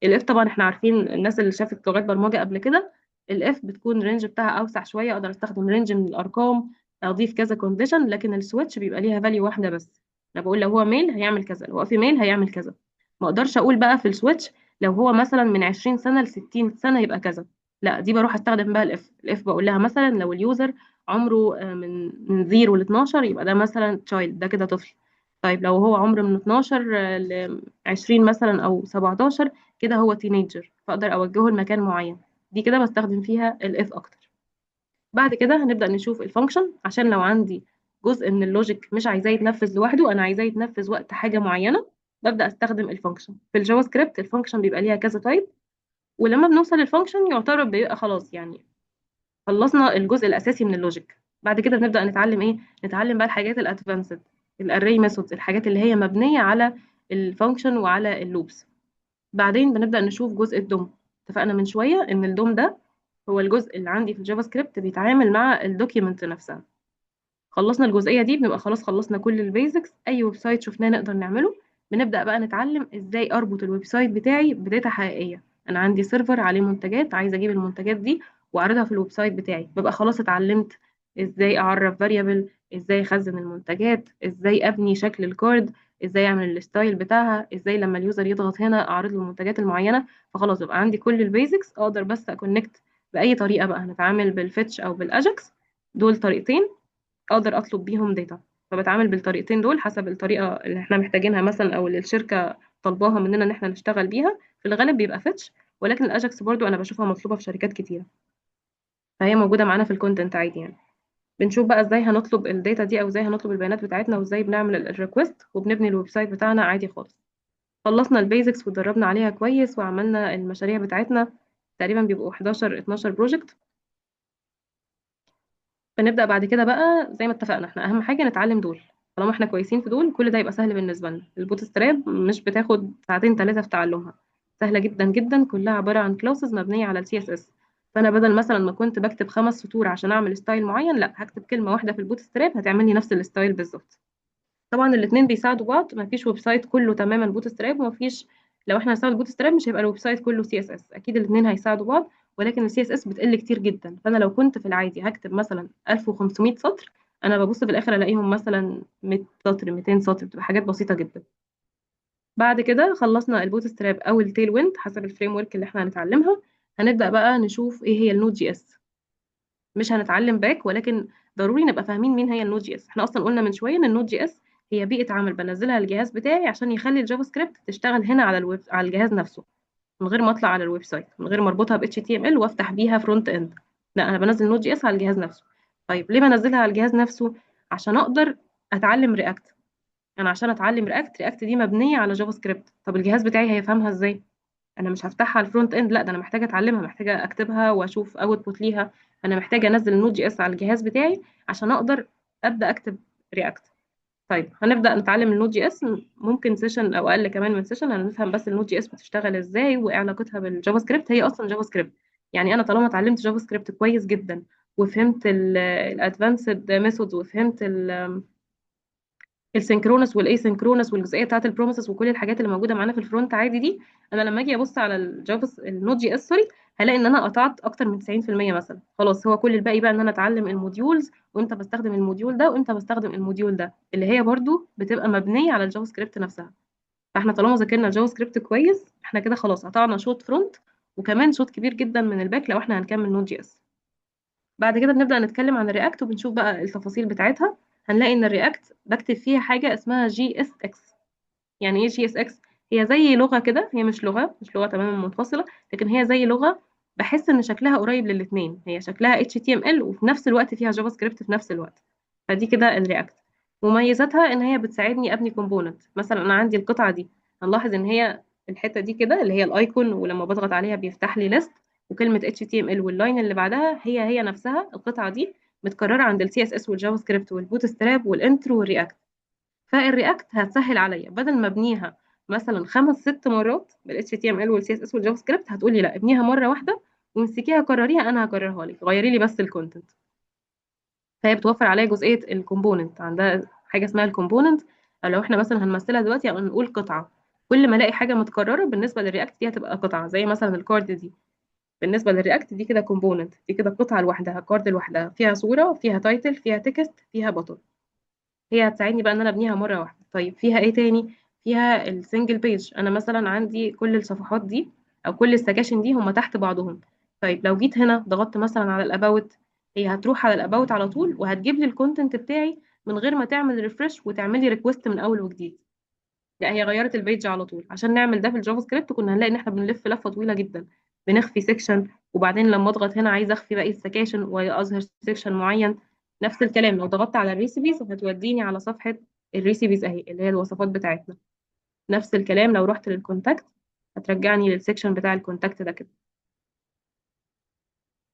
الاف طبعا احنا عارفين، الناس اللي شافت لغات برمجه قبل كده، الاف بتكون الرينج بتاعها اوسع شويه، اقدر استخدم رينج من الارقام، اضيف كذا كونديشن. لكن السويتش بيبقى ليها فاليو واحده بس. انا بقول لو هو ميل هيعمل كذا، لو هو في ميل هيعمل كذا. ما اقدرش اقول بقى في السويتش لو هو مثلا من 20 سنه ل 60 سنه يبقى كذا. لا، دي بروح استخدم بقى الاف بقول لها مثلا لو اليوزر عمره من 0 ل 12 يبقى ده مثلا تشايلد، ده كده طفل. طيب لو هو عمره من 12 ل 20 مثلا او 17 كده هو تينيجر، فاقدر اوجهه لمكان معين. دي كده بستخدم فيها الاف اكتر. بعد كده هنبدا نشوف الفانكشن، عشان لو عندي جزء من اللوجيك مش عايزاه يتنفذ لوحده، انا عايزاه يتنفذ وقت حاجه معينه، ببدا استخدم الفانكشن. في الجافا سكريبت الفانكشن بيبقى ليها كذا تايب، ولما بنوصل للفانكشن يعتبر بيبقى خلاص يعني خلصنا الجزء الاساسي من اللوجيك. بعد كده بنبدا نتعلم ايه؟ نتعلم بقى الحاجات الادفانسد، الاري ميثودز، الحاجات اللي هي مبنيه على الفانكشن وعلى اللوبس. بعدين بنبدأ نشوف جزء الدوم. اتفقنا من شوية ان الدوم ده هو الجزء اللي عندي في الجافا سكريبت بيتعامل مع الدوكيمنت نفسها. خلصنا الجزئية دي بنبقى خلاص خلصنا كل البيزكس. اي ويب سايت شفناه نقدر نعمله. بنبدأ بقى نتعلم ازاي اربط الويب سايت بتاعي بداتا حقيقية. انا عندي سيرفر عليه منتجات، عايزة اجيب المنتجات دي واعرضها في الويب سايت بتاعي. ببقى خلاص اتعلمت ازاي اعرف فاريبل، ازاي اخزن المنتجات، ازاي ابني شكل الكارد، ازاي اعمل الستايل بتاعها، ازاي لما اليوزر يضغط هنا اعرض له المنتجات المعينة. فخلاص بيبقى عندي كل البيزكس، اقدر بس اكونكت باي طريقة بقى. هنتعامل بالفيتش او بالاجاكس، دول طريقتين اقدر اطلب بيهم داتا. فبتعامل بالطريقتين دول حسب الطريقه اللي احنا محتاجينها مثلا او اللي الشركه طالباها مننا ان احنا نشتغل بيها. في الغالب بيبقى فيتش، ولكن الاجاكس برضو انا بشوفها مطلوبه في شركات كتيره، فهي موجوده معانا في الكونتنت عادي يعني. بنشوف بقى ازاي هنطلب الداتا دي او ازاي هنطلب البيانات بتاعتنا وازاي بنعمل الريكوست وبنبني الويب سايت بتاعنا عادي خالص. خلصنا البيزكس واتدربنا عليها كويس وعملنا المشاريع بتاعتنا، تقريبا بيبقوا 11 12 بروجكت. بنبدأ بعد كده بقى زي ما اتفقنا، احنا اهم حاجة نتعلم دول. طالما احنا كويسين في دول كل ده يبقى سهل بالنسبة لنا. البوت ستراب مش بتاخد ساعتين ثلاثة في تعلمها، سهلة جدا جدا، كلها عبارة عن كلاسز مبنية على السي اس اس. فانا بدل مثلا ما كنت بكتب 5 سطور عشان اعمل ستايل معين، لا، هكتب كلمة واحدة في البوت ستراب هتعمل لي نفس الستايل بالظبط. طبعا الاثنين بيساعدوا بعض، مفيش ويب سايت كله تماما بوت ستراب ومفيش لو احنا هنستخدم البوت ستراب مش هيبقى الويب سايت كله سي اس اس، اكيد الاثنين هيساعدوا بعض، ولكن السي اس اس بتقل كتير جدا. فانا لو كنت في العادي هكتب مثلا 1500 سطر، انا ببص في الاخر الاقيهم مثلا 100 سطر 200 سطر، بتبقى حاجات بسيطه جدا. بعد كده خلصنا البوت ستراب او التيل ويند حسب الفريم ورك اللي احنا هنتعلمها. هنبدا بقى نشوف ايه هي النود جي اس. مش هنتعلم باك، ولكن ضروري نبقى فاهمين مين هي النود جي اس. احنا اصلا قلنا من شويه ان النود جي اس هي بيئه عمل بنزلها على الجهاز بتاعي عشان يخلي الجافا سكريبت تشتغل هنا على الويب، على الجهاز نفسه، من غير ما اطلع على الويب سايت، من غير ما اربطها ب HTML وافتح بيها فرونت اند. لا، انا بنزل نود جي اس على الجهاز نفسه. طيب ليه بنزلها على الجهاز نفسه؟ عشان اقدر اتعلم رياكت. انا عشان اتعلم رياكت دي مبنيه على جافا سكريبت. طب الجهاز بتاعي هيفهمها ازاي؟ انا مش هفتحها على الفرونت اند، لا ده انا محتاجه اتعلمها، محتاجه اكتبها واشوف اوتبوت ليها. انا محتاجه انزل النود جي اس على الجهاز بتاعي عشان اقدر ابدا اكتب رياكت. طيب هنبدا نتعلم النود جي اس، ممكن سيشن او اقل كمان من سيشن هنفهم بس النود جي اس بتشتغل ازاي وايه علاقتها بالجافا سكريبت. هي اصلا جافا سكريبت، يعني انا طالما اتعلمت جافا سكريبت كويس جدا وفهمت الادفانسد ميثودز وفهمت السynchronous والاسynchronous والجزئيه بتاعه البروميسز وكل الحاجات اللي موجوده معانا في الفرونت عادي دي، انا لما اجي ابص على الجافا النود جي اس سوري، هلاقي ان انا قطعت اكتر من 90% مثلا. خلاص هو كل الباقي بقى ان انا اتعلم الموديولز، وامتى بستخدم الموديول ده وامتى بستخدم الموديول ده، اللي هي برضو بتبقى مبنيه على الجافا سكريبت نفسها. فاحنا طالما ذاكرنا الجافا سكريبت كويس، احنا كده خلاص قطعنا شوط فرونت، وكمان شوط كبير جدا من الباك لو احنا هنكمل نود جي اس. بعد كده بنبدأ نتكلم عن الرياكت وبنشوف بقى التفاصيل بتاعتها. هنلاقي ان الرياكت بكتب فيها حاجة اسمها جي اس اكس. يعني ايه جي اس اكس؟ هي زي لغة كده، هي مش لغة تماما منفصلة، لكن هي زي لغة. بحس ان شكلها قريب للاتنين، هي شكلها HTML وفي نفس الوقت فيها جافا سكريبت في نفس الوقت. فدي كده الرياكت. مميزاتها ان هي بتساعدني ابني كومبوننت. مثلا انا عندي القطعة دي، هنلاحظ ان هي الحتة دي كده اللي هي الايكون، ولما بضغط عليها بيفتح لي ليست، وكلمة HTML واللاين اللي بعدها هي نفسها القطعة دي متكررة عند ال CSS والجافا سكريبت والبوت ستراب والانترو والرياكت. فالرياكت هتسهل عليا، بدل ما ابنيها مثلا 5 6 مرات بال HTML وال CSS والجافا سكريبت، هتقولي لا ابنيها مرة واحدة وامسكيها كرريها، انا هكررها لك، غيري لي بس الكونتنت. فهي بتوفر عليا جزئية الكومبوننت. عندها حاجة اسمها الكومبوننت، او لو احنا مثلا هنمثلها دلوقتي او نقول قطعة، كل ما الاقي حاجة متكررة بالنسبة للرياكت دي هتبقى قطعة. زي مثلا الكارد دي، بالنسبة للرياكت دي كده كومبوننت، دي كده قطعة لوحدها، كارد لوحدها، فيها صورة، فيها تايتل، فيها تكست، فيها بطل. هي هتساعدني بقى ان انا ابنيها مره واحده. طيب فيها ايه تاني؟ فيها السنجل بيج. انا مثلا عندي كل الصفحات دي او كل السكاشن دي هم تحت بعضهم. طيب لو جيت هنا ضغطت مثلا على الاباوت، هي هتروح على الاباوت على طول وهتجيب لي الكونتنت بتاعي من غير ما تعمل ريفرش وتعمل لي ريكوست من اول وجديد. لا، هي غيرت البيج على طول. عشان نعمل ده في الجافا سكريبت كنا هنلاقي ان احنا بنلف لفه طويله جدا، بنخفي سيكشن، وبعدين لما اضغط هنا عايز اخفي باقي السكاشن واظهر سيكشن معين. نفس الكلام لو ضغطت على الريسيبيز هتوديني على صفحه الريسيبيز اهي اللي هي الوصفات بتاعتنا. نفس الكلام لو رحت للكونتاكت هترجعني للسيكشن بتاع الكونتاكت ده كده.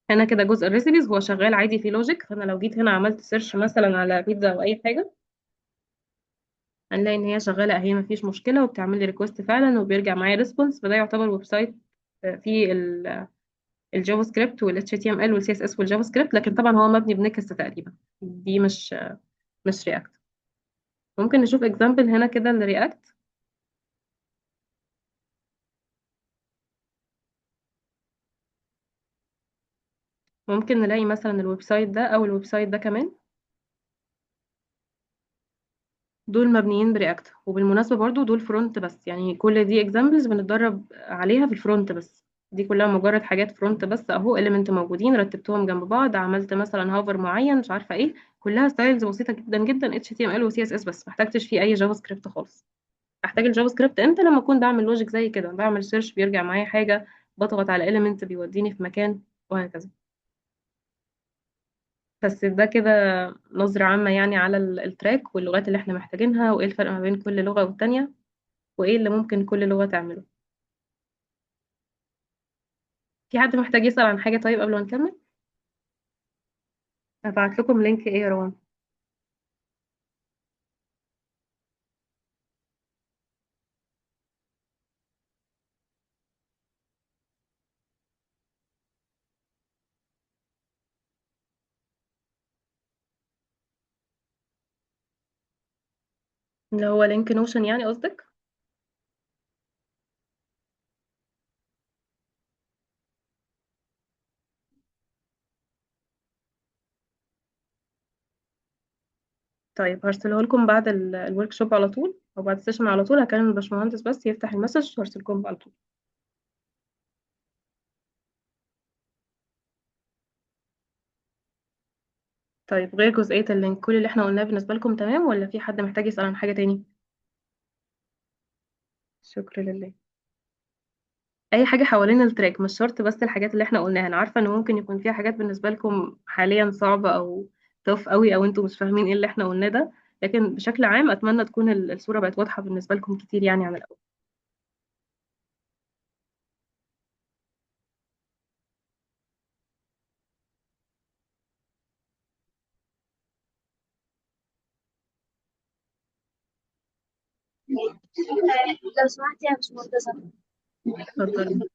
هنا كده جزء الريسيبيز هو شغال عادي في لوجيك، فانا لو جيت هنا عملت سيرش مثلا على بيتزا او اي حاجه، هنلاقي ان هي شغاله اهي مفيش مشكله، وبتعمل لي ريكوست فعلا وبيرجع معايا ريسبونس. فده يعتبر ويب سايت فيه الجافا سكريبت وال HTML وال CSS والجافا سكريبت، لكن طبعا هو مبني بنكست تقريبا. دي مش رياكت. ممكن نشوف اكزامبل هنا كده لرياكت. ممكن نلاقي مثلا الويب سايت ده او الويب سايت ده كمان، دول مبنيين برياكت. وبالمناسبة برضو دول فرونت بس، يعني كل دي اكزامبلز بنتدرب عليها في الفرونت بس. دي كلها مجرد حاجات فرونت بس اهو، اليمنت موجودين رتبتهم جنب بعض، عملت مثلا هوفر معين مش عارفة ايه، كلها ستايلز بسيطة جدا جدا HTML و CSS بس، محتاجتش فيه اي جافا سكريبت خالص. احتاج الجافا سكريبت امتى؟ لما اكون بعمل لوجيك زي كده، بعمل سيرش بيرجع معايا حاجة، بضغط على اليمنت بيوديني في مكان، وهكذا. بس ده كده نظرة عامة يعني على التراك واللغات اللي احنا محتاجينها، وايه الفرق ما بين كل لغة والتانية، وايه اللي ممكن كل لغة تعمله. في حد محتاج يسأل عن حاجة طيب قبل ما نكمل؟ هبعت لكم لينك ايه يا روان؟ اللي هو لينك نوشن يعني قصدك؟ طيب هرسله لكم بعد الورك شوب على طول، او بعد السيشن على طول. هكلم الباشمهندس بس يفتح المسج وهرسلكم على طول. طيب غير جزئية اللينك، كل اللي احنا قلناه بالنسبة لكم تمام، ولا في حد محتاج يسأل عن حاجة تاني؟ شكرا لله. اي حاجة حوالين التراك، مش شرط بس الحاجات اللي احنا قلناها. انا عارفة ان ممكن يكون فيها حاجات بالنسبة لكم حاليا صعبة او توف قوي، او انتوا مش فاهمين ايه اللي احنا قلناه ده، لكن بشكل عام اتمنى تكون الصورة بقت واضحة بالنسبة لكم كتير يعني عن الاول. لو سمحتي يا باشمهندسة، اتفضلي.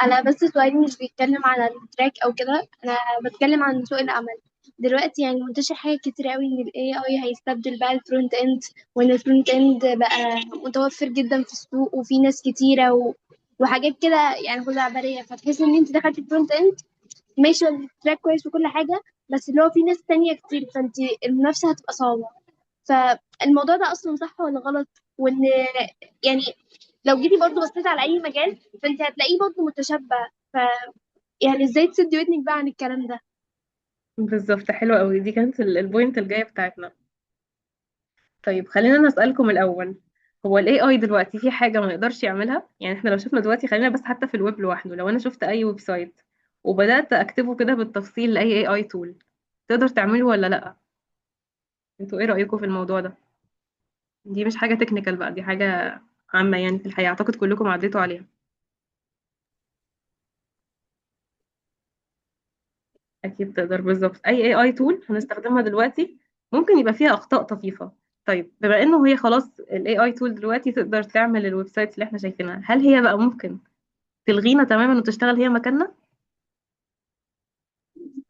انا بس سؤالي مش بيتكلم على التراك او كده، انا بتكلم عن سوق العمل. دلوقتي يعني منتشر حاجات كتير قوي ان الاي اي هيستبدل بقى الفرونت اند، وان الفرونت اند بقى متوفر جدا في السوق وفي ناس كتيره وحاجات كده يعني خزعبليه، فتحس ان انت دخلتي الفرونت اند ماشي، التراك كويس وكل حاجه، بس اللي هو في ناس تانية كتير، فانت المنافسه هتبقى صعبه. فالموضوع ده اصلا صح ولا غلط؟ وان يعني لو جيتي برضو بصيتي على اي مجال فانت هتلاقيه برضو متشبع. ف يعني ازاي تسدي ودنك بقى عن الكلام ده؟ بالظبط، حلو قوي، دي كانت البوينت الجاية بتاعتنا. طيب خلينا نسألكم الأول، هو ال AI دلوقتي في حاجة ما يقدرش يعملها؟ يعني احنا لو شفنا دلوقتي، خلينا بس حتى في الويب لوحده، لو أنا شفت أي ويب سايت وبدأت أكتبه كده بالتفصيل لأي AI تول، تقدر تعمله ولا لأ؟ انتوا ايه رأيكم في الموضوع ده؟ دي مش حاجة تكنيكال بقى، دي حاجة عامة يعني في الحياة، أعتقد كلكم عديتوا عليها. أكيد تقدر، بالظبط. أي AI تول هنستخدمها دلوقتي ممكن يبقى فيها أخطاء طفيفة. طيب بما إنه هي خلاص ال AI تول دلوقتي تقدر تعمل الويب سايتس اللي احنا شايفينها، هل هي بقى ممكن تلغينا تماما وتشتغل هي مكاننا؟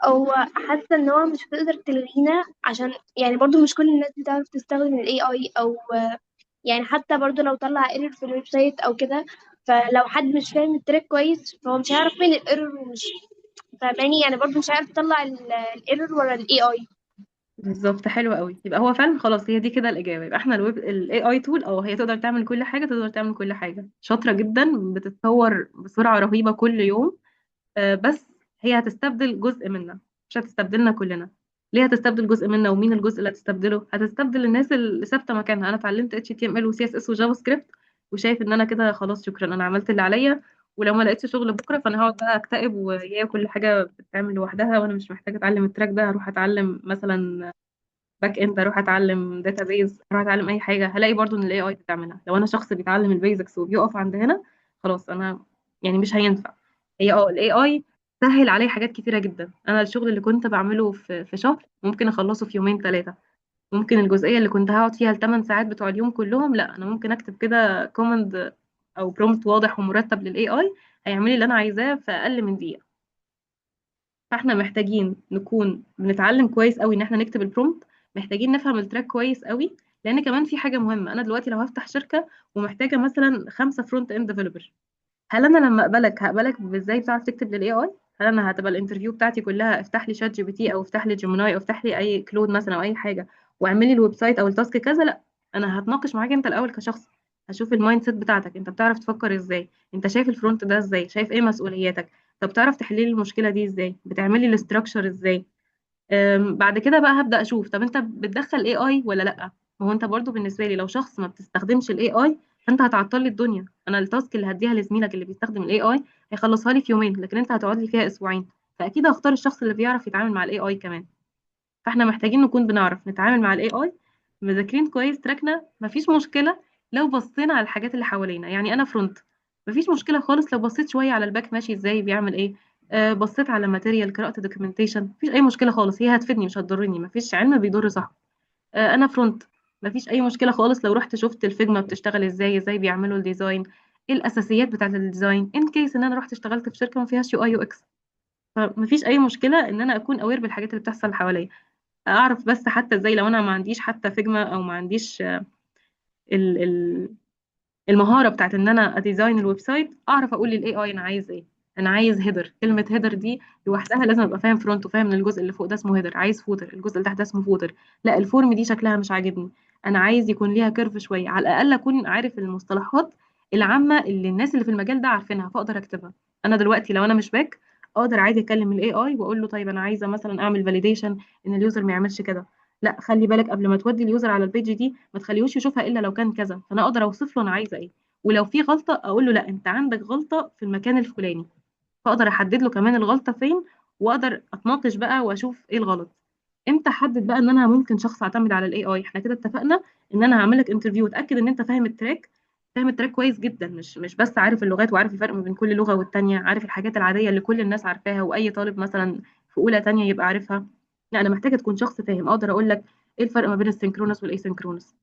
او حاسه ان هو مش هتقدر تلغينا، عشان يعني برضو مش كل الناس بتعرف تستخدم الاي اي، او يعني حتى برضو لو طلع ايرور في الويب سايت او كده، فلو حد مش فاهم التراك كويس فهو مش هيعرف فين الايرور، ومش فاهماني يعني برضو مش عارف يطلع الايرور ورا الاي اي. بالظبط، حلو قوي. يبقى هو فعلا خلاص هي دي كده الإجابة. يبقى احنا الويب ال AI tool، أو هي تقدر تعمل كل حاجة، تقدر تعمل كل حاجة، شاطرة جدا، بتتطور بسرعة رهيبة كل يوم. بس هي هتستبدل جزء منا، مش هتستبدلنا كلنا. ليه هتستبدل جزء منا؟ ومين الجزء اللي هتستبدله؟ هتستبدل الناس اللي ثابته مكانها. انا اتعلمت HTML و CSS و جافا سكريبت، وشايف ان انا كده خلاص شكرا، انا عملت اللي عليا، ولو ما لقيتش شغل بكره فانا هقعد بقى اكتئب، وهي كل حاجه بتتعمل لوحدها وانا مش محتاجه اتعلم التراك ده. هروح اتعلم مثلا باك اند، اروح اتعلم داتابيز، اروح اتعلم اي حاجه، هلاقي برضو ان الاي اي بتعملها. لو انا شخص بيتعلم البيزكس وبيقف عند هنا، خلاص انا يعني مش هينفع. هي الاي اي سهل عليه حاجات كتيره جدا. انا الشغل اللي كنت بعمله في شهر ممكن اخلصه في يومين ثلاثه. ممكن الجزئيه اللي كنت هقعد فيها ال8 ساعات بتوع اليوم كلهم، لا انا ممكن اكتب كده كوماند او برومبت واضح ومرتب للاي اي، هيعمل لي اللي انا عايزاه في اقل من دقيقه. فاحنا محتاجين نكون بنتعلم كويس قوي ان احنا نكتب البرومبت، محتاجين نفهم التراك كويس قوي. لان كمان في حاجه مهمه، انا دلوقتي لو هفتح شركه ومحتاجه مثلا 5 فرونت اند ديفلوبر، هل انا لما هقبلك بازاي بتعرف تكتب للاي اي؟ هل انا هتبقى الانترفيو بتاعتي كلها افتح لي شات جي بي تي، او افتح لي جيميناي، او افتح لي اي كلود مثلا او اي حاجه واعمل لي الويب سايت او التاسك كذا؟ لا، انا هتناقش معاك انت الاول كشخص، هشوف المايند سيت بتاعتك، انت بتعرف تفكر ازاي، انت شايف الفرونت ده ازاي، شايف ايه مسؤولياتك، طب بتعرف تحلي لي المشكله دي ازاي، بتعملي الاستراكشر ازاي. بعد كده بقى هبدأ اشوف طب انت بتدخل اي اي ولا لا. ما هو انت برضو بالنسبه لي لو شخص ما بتستخدمش الاي اي، فانت هتعطل لي الدنيا. انا التاسك اللي هديها لزميلك اللي بيستخدم الاي اي هيخلصها لي في يومين، لكن انت هتقعد لي فيها اسبوعين. فاكيد هختار الشخص اللي بيعرف يتعامل مع الاي اي كمان. فاحنا محتاجين نكون بنعرف نتعامل مع الاي اي، مذاكرين كويس تراكنا. مفيش مشكله لو بصينا على الحاجات اللي حوالينا، يعني انا فرونت، مفيش مشكله خالص لو بصيت شويه على الباك ماشي ازاي، بيعمل ايه، بصيت على ماتيريال، قرات دوكيومنتيشن، مفيش اي مشكله خالص، هي هتفيدني مش هتضرني، مفيش علم بيضر صاحبه. انا فرونت، مفيش اي مشكله خالص لو رحت شفت الفيجما بتشتغل ازاي، ازاي بيعملوا الديزاين، ايه الاساسيات بتاعه الديزاين، ان كيس ان انا رحت اشتغلت في شركه ما فيهاش يو اي يو اكس. فمفيش اي مشكله ان انا اكون اوير بالحاجات اللي بتحصل حواليا، اعرف بس حتى ازاي لو انا ما عنديش حتى فيجما، او ما عنديش ال- ال- المهاره بتاعت ان انا اديزاين الويب سايت، اعرف اقول للاي اي انا عايز ايه. انا عايز هيدر، كلمه هيدر دي لوحدها لازم ابقى فاهم فرونت وفاهم ان الجزء اللي فوق ده اسمه هيدر. عايز فوتر، الجزء اللي تحت ده اسمه فوتر. لا الفورم دي شكلها مش عاجبني، انا عايز يكون ليها كيرف شويه، على الاقل اكون عارف المصطلحات العامه اللي الناس اللي في المجال ده عارفينها فاقدر اكتبها. انا دلوقتي لو انا مش باك، اقدر عادي اكلم الاي اي واقول له طيب انا عايزه مثلا اعمل فاليديشن ان اليوزر ما يعملش كده، لا خلي بالك قبل ما تودي اليوزر على البيج دي ما تخليهوش يشوفها الا لو كان كذا. فانا اقدر اوصف له انا عايزه ايه، ولو في غلطه اقول له لا انت عندك غلطه في المكان الفلاني، فاقدر احدد له كمان الغلطه فين، واقدر اتناقش بقى واشوف ايه الغلط. امتى احدد بقى ان انا ممكن شخص اعتمد على الاي اي؟ احنا كده اتفقنا ان انا هعمل لك انترفيو اتاكد ان انت فاهم التراك، فاهم التراك كويس جدا، مش بس عارف اللغات وعارف الفرق ما بين كل لغه والتانيه، عارف الحاجات العاديه اللي كل الناس عارفاها واي طالب مثلا في اولى تانية يبقى عارفها. لا انا محتاجه تكون شخص فاهم، اقدر اقول لك ايه الفرق ما بين السينكرونس والايسينكرونس،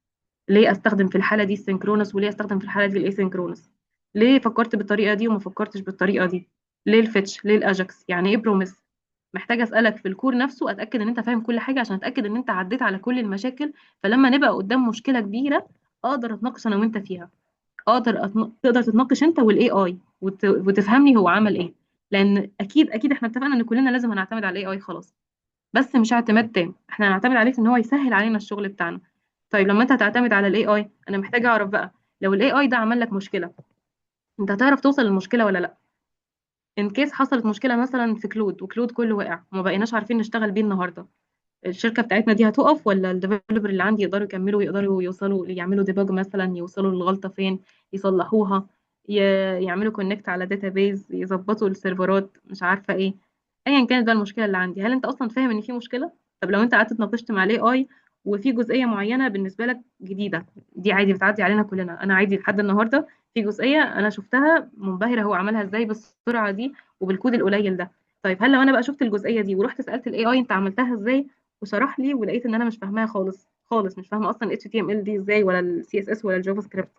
ليه استخدم في الحاله دي السينكرونس وليه استخدم في الحاله دي الايسينكرونس، ليه فكرت بالطريقه دي وما فكرتش بالطريقه دي، ليه الفيتش، ليه الاجاكس، يعني ايه بروميس. محتاجه اسالك في الكور نفسه اتاكد ان انت فاهم كل حاجه عشان اتاكد ان انت عديت على كل المشاكل، فلما نبقى قدام مشكله كبيره اقدر اتناقش انا وانت فيها، تقدر تتناقش انت والاي اي وتفهمني هو عمل ايه. لان اكيد احنا اتفقنا ان كلنا لازم هنعتمد على الاي اي خلاص، بس مش اعتماد تام، احنا هنعتمد عليه في ان هو يسهل علينا الشغل بتاعنا. طيب لما انت هتعتمد على الاي اي انا محتاجه اعرف بقى لو الاي اي ده عمل لك مشكله، انت هتعرف توصل للمشكله ولا لا؟ ان كيس حصلت مشكله مثلا في كلود وكلود كله وقع وما بقيناش عارفين نشتغل بيه النهارده، الشركه بتاعتنا دي هتقف ولا الديفلوبر اللي عندي يقدروا يكملوا، يقدروا يوصلوا يعملوا ديباج مثلا، يوصلوا للغلطه فين، يصلحوها، ي... يعملوا كونكت على داتابيز، يظبطوا السيرفرات، مش عارفه ايه، ايا كانت بقى المشكله اللي عندي. هل انت اصلا فاهم ان في مشكله؟ طب لو انت قعدت اتناقشت مع الاي اي وفي جزئيه معينه بالنسبه لك جديده، دي عادي بتعدي علينا كلنا، انا عادي لحد النهارده في جزئيه انا شفتها منبهره هو عملها ازاي بالسرعه دي وبالكود القليل ده. طيب هل لو انا بقى شفت الجزئيه دي ورحت سالت الاي اي انت عملتها ازاي وشرح لي ولقيت ان انا مش فاهماها خالص خالص، مش فاهمه اصلا اتش تي ام ال دي ازاي ولا السي اس اس ولا الجافا سكريبت،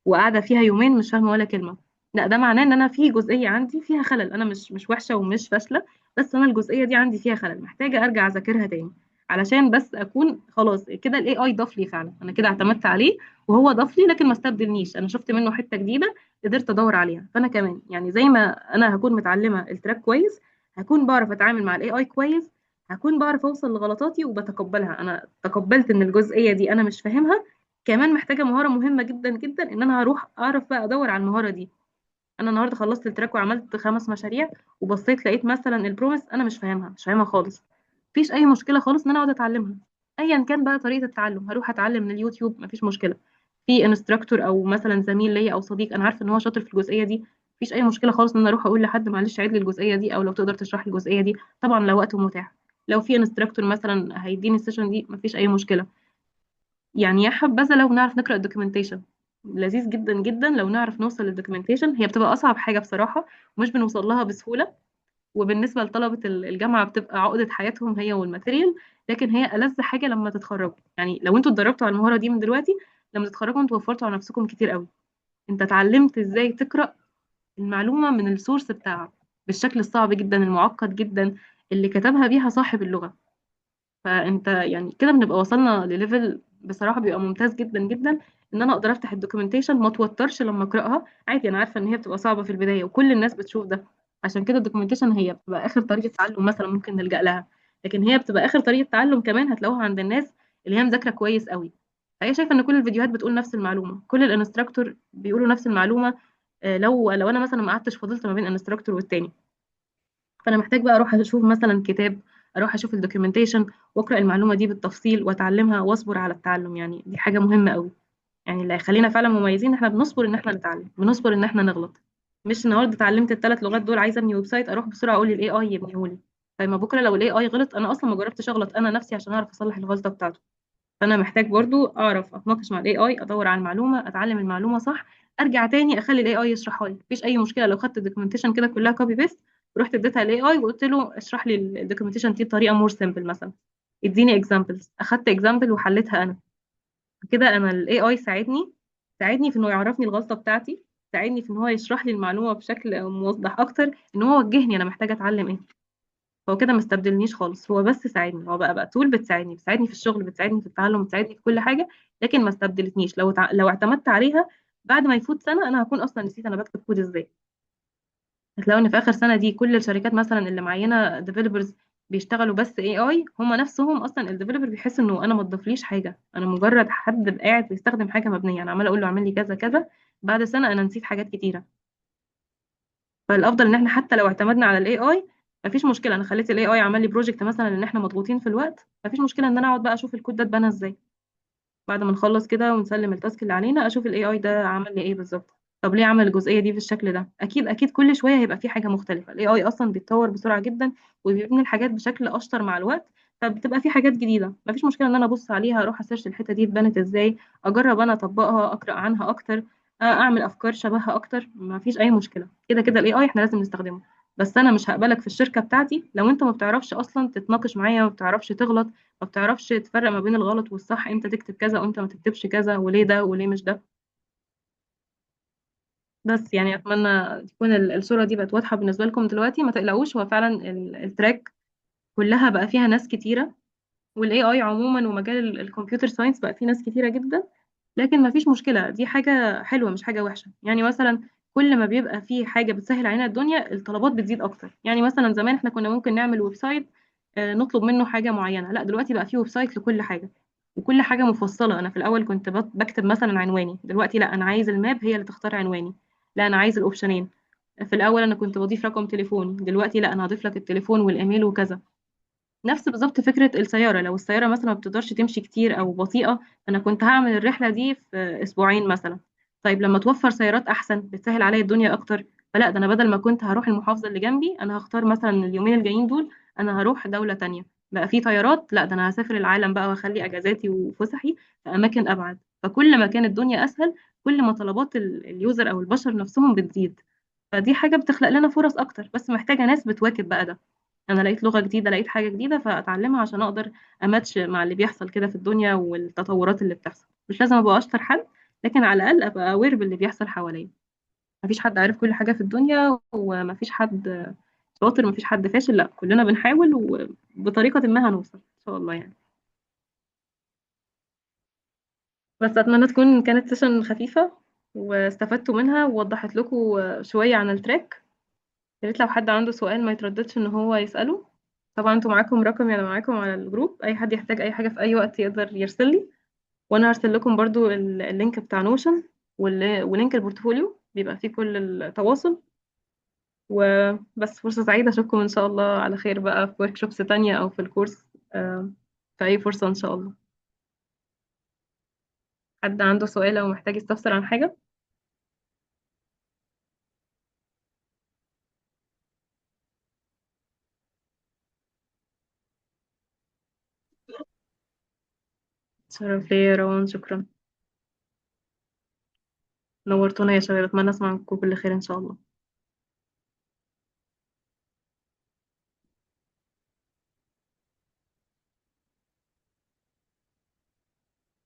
وقاعده فيها يومين مش فاهمه ولا كلمه، لا ده معناه ان انا في جزئيه عندي فيها خلل، انا مش وحشه ومش فاشله، بس انا الجزئيه دي عندي فيها خلل محتاجه ارجع اذاكرها تاني علشان بس اكون خلاص كده الاي اي ضاف لي فعلا، انا كده اعتمدت عليه وهو ضاف لي لكن ما استبدلنيش، انا شفت منه حته جديده قدرت ادور عليها. فانا كمان يعني زي ما انا هكون متعلمه التراك كويس، هكون بعرف اتعامل مع الاي اي كويس، هكون بعرف اوصل لغلطاتي وبتقبلها، انا تقبلت ان الجزئيه دي انا مش فاهمها. كمان محتاجه مهاره مهمه جدا جدا ان انا هروح اعرف بقى ادور على المهاره دي. انا النهارده خلصت التراك وعملت 5 مشاريع وبصيت لقيت مثلا البروميس انا مش فاهمها خالص، مفيش اي مشكله خالص ان انا اقعد اتعلمها، ايا كان بقى طريقه التعلم هروح اتعلم من اليوتيوب مفيش مشكله، في انستراكتور او مثلا زميل ليا او صديق انا عارفه ان هو شاطر في الجزئيه دي، مفيش اي مشكله خالص ان انا اروح اقول لحد معلش عيد لي الجزئيه دي او لو تقدر تشرح لي الجزئيه دي، طبعا لو وقته متاح. لو في انستراكتور مثلا هيديني السيشن دي مفيش اي مشكله. يعني يا حبذا لو نعرف نقرأ الدوكيومنتيشن، لذيذ جدا جدا لو نعرف نوصل للدوكيومنتيشن، هي بتبقى أصعب حاجة بصراحة ومش بنوصل لها بسهولة، وبالنسبة لطلبة الجامعة بتبقى عقدة حياتهم هي والماتيريال، لكن هي ألذ حاجة لما تتخرجوا، يعني لو انتوا اتدربتوا على المهارة دي من دلوقتي لما تتخرجوا انتوا وفرتوا على نفسكم كتير قوي. انت اتعلمت ازاي تقرأ المعلومة من السورس بتاعها بالشكل الصعب جدا المعقد جدا اللي كتبها بيها صاحب اللغة. فانت يعني كده بنبقى وصلنا لليفل بصراحه بيبقى ممتاز جدا جدا، ان انا اقدر افتح الدوكيومنتيشن ما اتوترش لما اقراها عادي، انا عارفه ان هي بتبقى صعبه في البدايه وكل الناس بتشوف ده، عشان كده الدوكيومنتيشن هي بتبقى اخر طريقه تعلم مثلا ممكن نلجأ لها، لكن هي بتبقى اخر طريقه تعلم كمان هتلاقوها عند الناس اللي هي مذاكره كويس قوي، فهي شايفه ان كل الفيديوهات بتقول نفس المعلومه، كل الانستراكتور بيقولوا نفس المعلومه. لو انا مثلا ما قعدتش فضلت ما بين انستراكتور والتاني، فانا محتاج بقى اروح اشوف مثلا كتاب، اروح اشوف الدوكيومنتيشن واقرا المعلومه دي بالتفصيل واتعلمها واصبر على التعلم، يعني دي حاجه مهمه قوي. يعني اللي هيخلينا فعلا مميزين احنا بنصبر ان احنا نتعلم، بنصبر ان احنا نغلط، مش النهارده اتعلمت ال3 لغات دول عايزه ابني ويب سايت اروح بسرعه اقول للاي اي يبنيه لي، فما بكره لو الاي اي غلط انا اصلا ما جربتش اغلط انا نفسي عشان اعرف اصلح الغلطه بتاعته. فانا محتاج برضو اعرف اتناقش مع الاي اي، ادور على المعلومه، اتعلم المعلومه صح، ارجع تاني اخلي الاي اي يشرحها لي، مفيش اي مشكله لو خدت الدوكيومنتيشن كده كلها كوبي بيست ورحت اديتها للاي اي وقلت له اشرح لي الدوكيومنتيشن دي بطريقه مور سيمبل مثلا، اديني اكزامبلز، اخدت اكزامبل وحلتها انا، كده انا الاي اي ساعدني في انه يعرفني الغلطه بتاعتي، ساعدني في ان هو يشرح لي المعلومه بشكل موضح اكتر، ان هو وجهني انا محتاجه اتعلم ايه. هو كده ما استبدلنيش خالص، هو بس ساعدني، هو بقى تول بتساعدني في الشغل، بتساعدني في التعلم، بتساعدني في كل حاجه، لكن ما استبدلتنيش. لو اعتمدت عليها بعد ما يفوت سنه انا هكون اصلا نسيت انا بكتب كود ازاي. هتلاقوا ان في اخر سنه دي كل الشركات مثلا اللي معينه ديفلوبرز بيشتغلوا بس اي اي، هم نفسهم اصلا الديفلوبر بيحس انه انا ما تضيفليش حاجه، انا مجرد حد قاعد بيستخدم حاجه مبنيه، انا عماله اقول له اعمل لي كذا كذا، بعد سنه انا نسيت حاجات كتيره. فالافضل ان احنا حتى لو اعتمدنا على الاي اي مفيش مشكله، انا خليت الاي اي عمل لي بروجكت مثلا ان احنا مضغوطين في الوقت، مفيش مشكله ان انا اقعد بقى اشوف الكود ده اتبنى ازاي. بعد ما نخلص كده ونسلم التاسك اللي علينا اشوف الاي اي ده عمل لي ايه بالظبط، طب ليه عمل الجزئيه دي بالشكل ده. اكيد اكيد كل شويه هيبقى في حاجه مختلفه، الاي اي اصلا بيتطور بسرعه جدا وبيبني الحاجات بشكل اشطر مع الوقت، فبتبقى في حاجات جديده مفيش مشكله ان انا ابص عليها، اروح اسيرش الحته دي اتبنت ازاي، اجرب انا اطبقها، اقرا عنها اكتر، اعمل افكار شبهها اكتر، مفيش اي مشكله. كده كده الاي اي احنا لازم نستخدمه، بس انا مش هقبلك في الشركه بتاعتي لو انت ما بتعرفش اصلا تتناقش معايا، ما بتعرفش تغلط، ما بتعرفش تفرق ما بين الغلط والصح، امتى تكتب كذا وامتى ما تكتبش كذا، وليه ده وليه مش ده. بس يعني اتمنى تكون الصورة دي بقت واضحة بالنسبة لكم دلوقتي. ما تقلقوش، هو فعلا التراك كلها بقى فيها ناس كتيرة، والاي اي عموما ومجال الكمبيوتر ساينس بقى فيه ناس كتيرة جدا، لكن ما فيش مشكلة، دي حاجة حلوة مش حاجة وحشة. يعني مثلا كل ما بيبقى فيه حاجة بتسهل علينا الدنيا الطلبات بتزيد أكتر. يعني مثلا زمان احنا كنا ممكن نعمل ويب سايت نطلب منه حاجة معينة، لا دلوقتي بقى فيه ويب سايت لكل حاجة، وكل حاجة مفصلة. أنا في الأول كنت بكتب مثلا عنواني، دلوقتي لا أنا عايز الماب هي اللي تختار عنواني، لا أنا عايز الأوبشنين. في الأول أنا كنت بضيف رقم تليفوني، دلوقتي لا أنا هضيف لك التليفون والإيميل وكذا. نفس بالظبط فكرة السيارة، لو السيارة مثلا ما بتقدرش تمشي كتير أو بطيئة، أنا كنت هعمل الرحلة دي في أسبوعين مثلا. طيب لما توفر سيارات أحسن بتسهل عليا الدنيا أكتر، فلا ده أنا بدل ما كنت هروح المحافظة اللي جنبي، أنا هختار مثلا اليومين الجايين دول أنا هروح دولة تانية، بقى في طيارات، لا ده أنا هسافر العالم بقى وأخلي أجازاتي وفسحي في أماكن أبعد. فكل ما كانت الدنيا أسهل كل ما طلبات اليوزر أو البشر نفسهم بتزيد، فدي حاجة بتخلق لنا فرص أكتر، بس محتاجة ناس بتواكب بقى ده. انا لقيت لغة جديدة، لقيت حاجة جديدة فاتعلمها عشان اقدر اماتش مع اللي بيحصل كده في الدنيا والتطورات اللي بتحصل. مش لازم ابقى اشطر حد، لكن على الاقل ابقى اوير باللي بيحصل حواليا. مفيش حد عارف كل حاجة في الدنيا، ومفيش حد شاطر، مفيش حد فاشل، لا كلنا بنحاول وبطريقة ما هنوصل ان شاء الله يعني. بس اتمنى تكون كانت سيشن خفيفة واستفدتوا منها ووضحت لكم شوية عن التراك. يا ريت لو حد عنده سؤال ما يترددش ان هو يسأله. طبعا انتوا معاكم رقمي، انا معاكم على الجروب، اي حد يحتاج اي حاجة في اي وقت يقدر يرسل لي، وانا هرسل لكم برضو اللينك بتاع نوشن ولينك البورتفوليو بيبقى فيه كل التواصل. وبس فرصة سعيدة، اشوفكم ان شاء الله على خير بقى في ورك شوبس تانية او في الكورس في اي فرصة ان شاء الله. حد عنده سؤال او محتاج يستفسر عن حاجة؟ شرف ليا يا روان، شكرا. نورتونا يا شباب، اتمنى اسمع منكم كل خير ان شاء الله.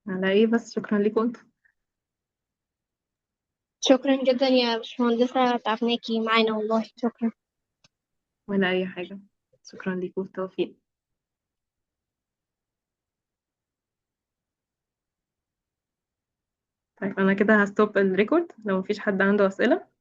على ايه بس، شكرا لكم انتوا. شكرا جدا يا باشمهندسة، تعبناكي معانا والله، شكرا. ولا اي حاجة، شكرا لكم، بالتوفيق. طيب انا كده هستوب الريكورد، لو مفيش حد عنده اسئلة.